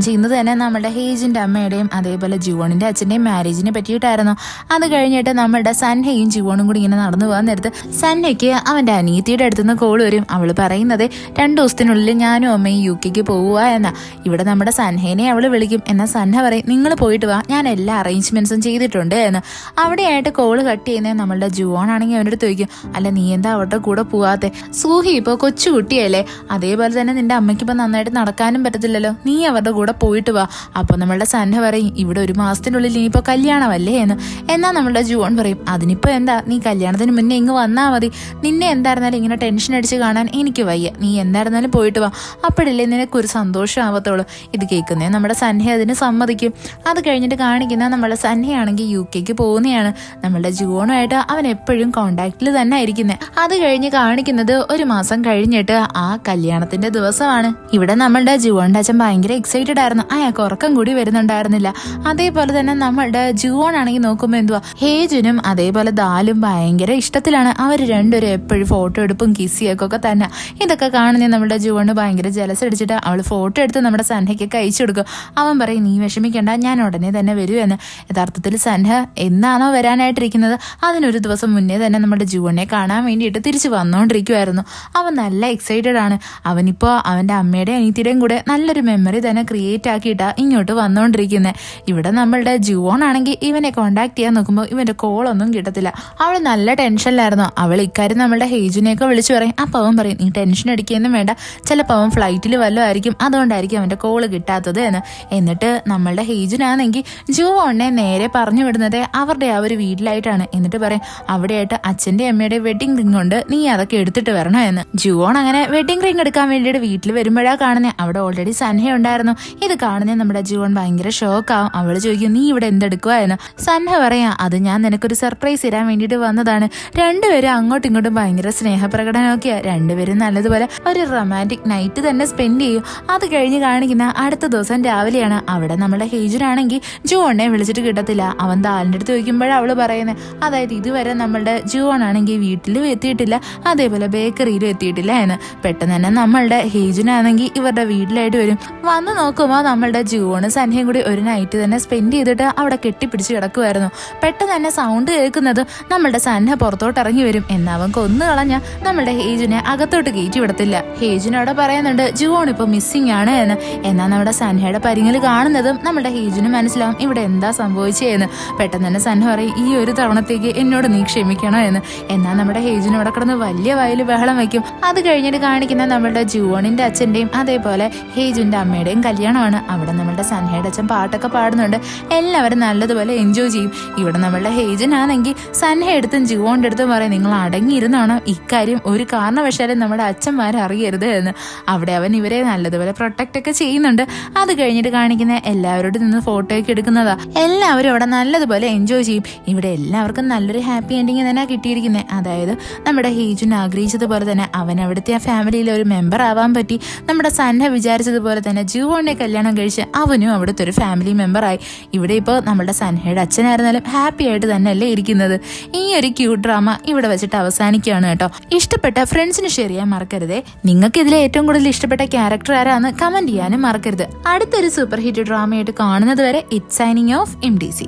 ചെയ്യുന്നത് തന്നെ നമ്മുടെ ഹേജിന്റെ അമ്മയുടെയും അതേപോലെ ജുവോണിന്റെ അച്ഛൻ്റെയും മാരേജിനെ പറ്റിയിട്ടായിരുന്നു. അത് കഴിഞ്ഞിട്ട് നമ്മളുടെ സൻഹയും ജുവോണും കൂടി ഇങ്ങനെ നടന്നു പോകാൻ നേരത്ത് സൻഹയ്ക്ക് അവൻ്റെ അനിയത്തിയുടെ അടുത്തുനിന്ന് കോൾ വരും. അവൾ പറയുന്നത് 2 ദിവസത്തിനുള്ളിൽ ഞാനും അമ്മയും UK പോവുക എന്നാ. ഇവിടെ നമ്മുടെ സൻഹേനെ അവൾ വിളിക്കും. എന്നാൽ സൻഹ പറയും, നിങ്ങൾ പോയിട്ട് വാ, ഞാൻ എല്ലാ അറേഞ്ച്മെന്റ്സും ചെയ്തിട്ടുണ്ട് എന്ന്. അവിടെയായിട്ട് കോള് കട്ട് ചെയ്യുന്നത് നമ്മളുടെ ജുവോൺ ആണെങ്കിൽ അവൻ്റെ അടുത്ത് ചോദിക്കും, അല്ല നീ എന്താ അവരുടെ കൂടെ പോവാത്തെ, സൂഹി ഇപ്പോൾ കൊച്ചുകുട്ടിയല്ലേ, അതേപോലെ തന്നെ നിന്റെ അമ്മയ്ക്ക് ഇപ്പം നന്നായിട്ട് നടക്കാനും പറ്റത്തില്ലല്ലോ, നീ അവരുടെ കൂടെ പോയിട്ട് വാ. അപ്പോൾ നമ്മളുടെ സൻഹ പറയും, ഇവിടെ 1 മാസത്തിനുള്ളിൽ ഇനിയിപ്പോൾ കല്യാണമല്ലേ എന്ന്. എന്നാൽ നമ്മളുടെ ജുവോൺ പറയും, അതിനിപ്പോൾ എന്താ, നീ കല്യാണത്തിന് മുന്നേ ഇങ്ങ് വന്നാൽ മതി, നിന്നെ എന്തായിരുന്നാലും ഇങ്ങനെ ടെൻഷൻ അടിച്ച് കാണാൻ എനിക്ക് വയ്യ, നീ എന്തായിരുന്നാലും പോയിട്ട് വാ, അപ്പോഴല്ലേ നിനക്കൊരു സന്തോഷം ആവത്തുള്ളൂ. ഇത് കേൾക്കുന്നേ നമ്മുടെ സൻഹ അതിന് സമ്മതിക്കും. അത് കഴിഞ്ഞിട്ട് കാണിക്കുന്ന നമ്മളെ സൻഹയാണെങ്കിൽ UK പോകുന്നതാണ്. നമ്മളുടെ ജുവോണുമായിട്ട് അവൻ എപ്പോഴും കോണ്ടാക്റ്റിൽ തന്നെ ആയിരിക്കുന്നത്. അത് കഴിഞ്ഞ് കാണിക്കുന്നത് 1 മാസം കഴിഞ്ഞിട്ട് ആ കല്യാണത്തിന്റെ ദിവസമാണ്. ഇവിടെ നമ്മളുടെ ജുവോണിന്റെ അച്ഛൻ ഭയങ്കര എക്സൈറ്റഡ് ആയിരുന്നു. അയാൾക്ക് ഉറക്കം കൂടി വരുന്നുണ്ടായിരുന്നില്ല. അതേപോലെ തന്നെ നമ്മളുടെ ജുവോൺ ആണെങ്കിൽ നോക്കുമ്പോൾ എന്തുവാ, ഹേജുനും അതേപോലെ ദാലും ഭയങ്കര ഇഷ്ടത്തിലാണ്. അവർ രണ്ടുപേരും എപ്പോഴും ഫോട്ടോ എടുപ്പും കിസ്സിയൊക്കെ തന്നെ. ഇതൊക്കെ കാണുന്ന നമ്മുടെ ജുവോണ് ഭയങ്കര ജലസ് അടിച്ചിട്ട് അവൾ ഫോട്ടോ എടുത്ത് നമ്മുടെ സൻഹയ്ക്കൊക്കെ അയച്ചു കൊടുക്കും. അവൻ പറയും, നീ വിഷമിക്കേണ്ട, ഞാൻ ഉടനെ തന്നെ വരൂ എന്ന്. യഥാർത്ഥത്തിൽ സൻഹ എന്നാണോ വരാനായിട്ടിരിക്കുന്നത് അതിനൊരു ദിവസം മുന്നേ തന്നെ നമ്മുടെ ജുവോണിനെ കാണാൻ വേണ്ടിയിട്ട് തിരിച്ചു വന്നുകൊണ്ടിരിക്കുമായിരുന്നു. അവൻ നല്ല എക്സൈറ്റഡ് ആണ്. അവനിപ്പോൾ അവൻ്റെ അമ്മയുടെയും അനിയത്തിയുടെയും കൂടെ നല്ലൊരു മെമ്മറി തന്നെ ക്രിയേറ്റ് ആക്കിയിട്ടാ ഇങ്ങോട്ട് വന്നുകൊണ്ടിരിക്കുന്നത്. ഇവിടെ നമ്മളുടെ ജുവോൺ ആണെങ്കിൽ ഇവനെ കോണ്ടാക്ട് ചെയ്യാൻ നോക്കുമ്പോൾ ഇവൻ്റെ കോളൊന്നും കിട്ടത്തില്ല. അവൾ നല്ല ടെൻഷനിലായിരുന്നു. അവൾ ഇക്കാര്യം നമ്മളുടെ ഹേജിനെയൊക്കെ വിളിച്ചു പറയും. അപ്പോൾ അവൻ പറയും, നീ ടെൻഷൻ അടിക്കുകയൊന്നും വേണ്ട, ചിലപ്പോൾ അവൻ ഫ്ലൈറ്റിൽ വല്ലതും ആയിരിക്കും, അതുകൊണ്ടായിരിക്കും അവൻ്റെ കോള് കിട്ടാത്തത് എന്ന്. എന്നിട്ട് നമ്മളുടെ ഹേജിനാണെങ്കിൽ ജുവോണിനെ നേരെ പറഞ്ഞു വിടുന്നത് അവരുടെ ആ ഒരു വീട്ടിലായിട്ടാണ്. എന്നിട്ട് പറയും, അവിടെയായിട്ട് അച്ഛൻ്റെ അമ്മയുടെ വെഡിങ് റിംഗ് ഉണ്ട്, നീ അതൊക്കെ എടുത്തിട്ട് വരണം എന്ന്. ജുവോൺ അങ്ങനെ വെഡിങ് റിംഗ് എടുക്കാൻ വേണ്ടിയിട്ട് വീട്ടിൽ വരുമ്പോഴാണ് കാണുന്നത് അവിടെ ഓൾറെഡി സൻഹ ഉണ്ടായിരുന്നു. ഇത് കാണുന്നത് നമ്മുടെ ജുവോൺ ഭയങ്കര ഷോക്കാവും. അവൾ ചോദിക്കും, നീ ഇവിടെ എന്തെടുക്കുക എന്ന്. സൻഹ പറയാ, അത് ഞാൻ നിനക്കൊരു സർപ്രൈസ് തരാൻ വേണ്ടിയിട്ട് വന്നതാണ്. രണ്ടുപേരും അങ്ങോട്ടും ഇങ്ങോട്ടും ഭയങ്കര സ്നേഹപ്രകടനമൊക്കെയാ. രണ്ടുപേരും നല്ലതുപോലെ ഒരു റൊമാൻറ്റിക് നൈറ്റ് തന്നെ സ്പെൻഡ് ചെയ്യും. അത് കഴിഞ്ഞ് കാണിക്കുന്ന അടുത്ത ദിവസം രാവിലെയാണ്. അവിടെ നമ്മുടെ ഹേജുനാണെങ്കിൽ ജുവോണിനെ വിളിച്ചിട്ട് കിട്ടത്തില്ല. അവൻ ദാലിൻ്റെ അടുത്ത് ചോദിക്കുമ്പോഴാണ് അവള് പറയുന്നത്, അതായത് ഇതുവരെ നമ്മളുടെ ജുവോൺ ആണെങ്കിൽ വീട്ടിലും എത്തിയിട്ടില്ല, അതേപോലെ ബേക്കറിയിലും എത്തിയിട്ടില്ല എന്ന്. പെട്ടെന്ന് തന്നെ നമ്മളുടെ ഹേജുനാണെങ്കിൽ ഇവരുടെ വീട്ടിലായിട്ട് വരും. വന്ന് നോക്കുമ്പോൾ നമ്മളുടെ ജുവോണും സൻഹയും കൂടി ഒരു നൈറ്റ് തന്നെ സ്പെൻഡ് ചെയ്തിട്ട് അവിടെ കെട്ടിപ്പിടിച്ച് കിടക്കുമായിരുന്നു. പെട്ടെന്ന് തന്നെ സൗണ്ട് കേൾക്കുന്നത് നമ്മളുടെ സൻഹ പുറത്തോട്ട് ഇറങ്ങി വരും. എന്നവൻ കൊന്നു കളഞ്ഞ നമ്മളുടെ ഹേജിനെ അകത്തോട്ട് കയറ്റി വിടത്തില്ല. ഹേജിനോട് പറയുന്നുണ്ട് ജുവോൺ ഇപ്പോൾ മിസ്സിംഗ് ആണ് എന്ന്. എന്നാൽ നമ്മുടെ സൻഹയുടെ പരിങ്ങൽ കാണുന്നതും നമ്മുടെ ഹേജിന് മനസ്സിലാവും ഇവിടെ എന്താ സംഭവിച്ചതെന്ന്. പെട്ടെന്ന് തന്നെ സൻഹ പറയും, ഈ ഒരു തവണത്തേക്ക് എന്നോട് നീ ക്ഷമിക്കണോ എന്ന്. എന്നാൽ നമ്മുടെ ഹേജിനോടെ കിടന്ന് വലിയ വയൽ ബഹളം വയ്ക്കും. അത് കഴിഞ്ഞിട്ട് കാണിക്കുന്ന നമ്മളുടെ ജുവോണിന്റെ അച്ഛൻ്റെയും അതേപോലെ ഹേജിന്റെ അമ്മയുടെയും കല്യാണമാണ്. അവിടെ നമ്മളുടെ സൻഹയുടെ അച്ഛൻ പാട്ടൊക്കെ പാടുന്നുണ്ട്. എല്ലാവരും നല്ലതുപോലെ എൻജോയ് ചെയ്യും. ഇവിടെ നമ്മളുടെ ഹേജിനാണെങ്കിൽ സൻഹ എടുത്തും ജുവോണിന്റെ അടുത്തും പറയും, നിങ്ങൾ അടങ്ങിയിരുന്നാണോ, ഇക്കാര്യം ഒരു കാരണവശാലും നമ്മുടെ അച്ഛന്മാരെ അറിയരുത് എന്ന്. അവിടെ അവൻ ഇവരെ നല്ലതുപോലെ പ്രൊട്ടക്റ്റ് ഒക്കെ ചെയ്യുന്നുണ്ട്. അത് കഴിഞ്ഞിട്ട് കാണിക്കുന്ന എല്ലാവരോടും നിന്ന് ഫോട്ടോയൊക്കെ എടുക്കുന്നതാ. എല്ലാവരും അവിടെ നല്ലതുപോലെ എൻജോയ് ചെയ്യും. ഇവിടെ എല്ലാവർക്കും നല്ലൊരു ഹാപ്പി എൻഡിങ് തന്നെ കിട്ടിയിരിക്കുന്നത്. അതായത് നമ്മുടെ ഹേജുൻ ആഗ്രഹിച്ചതുപോലെ തന്നെ അവൻ അവിടുത്തെ ആ ഫാമിലിയിലെ ഒരു മെമ്പർ ആവാൻ പറ്റി. നമ്മുടെ സൻഹ വിചാരിച്ചതുപോലെ തന്നെ ജുവോണിനെ കല്യാണം കഴിച്ച് അവനും അവിടുത്തെ ഒരു ഫാമിലി മെമ്പറായി. ഇവിടെ ഇപ്പോൾ നമ്മുടെ സൻഹയുടെ അച്ഛനായിരുന്നാലും ഹാപ്പി ആയിട്ട് തന്നെയല്ലേ ഇരിക്കുന്നത്. ഈ ഒരു ക്യൂട്ട് ഡ്രാമ ഇവിടെ വെച്ചിട്ട് അവസാനിക്കുകയാണ് കേട്ടോ. ഇഷ്ടപ്പെട്ട ഫ്രണ്ട്സിന് ഷെയർ ചെയ്യാൻ മറക്കരുതേ. നിങ്ങൾക്ക് ഇതിലെ ഏറ്റവും കൂടുതൽ ഇഷ്ടപ്പെട്ട ക്യാരക്ടർ ആരാന്ന് കമന്റ് ചെയ്യാനും മറക്കരുത്. അടുത്തൊരു സൂപ്പർ ഹിറ്റ് ഡ്രാമയായിട്ട് കാണുന്നത് വരെ ഇറ്റ്സ് സൈനിങ് ഓഫ് MDC.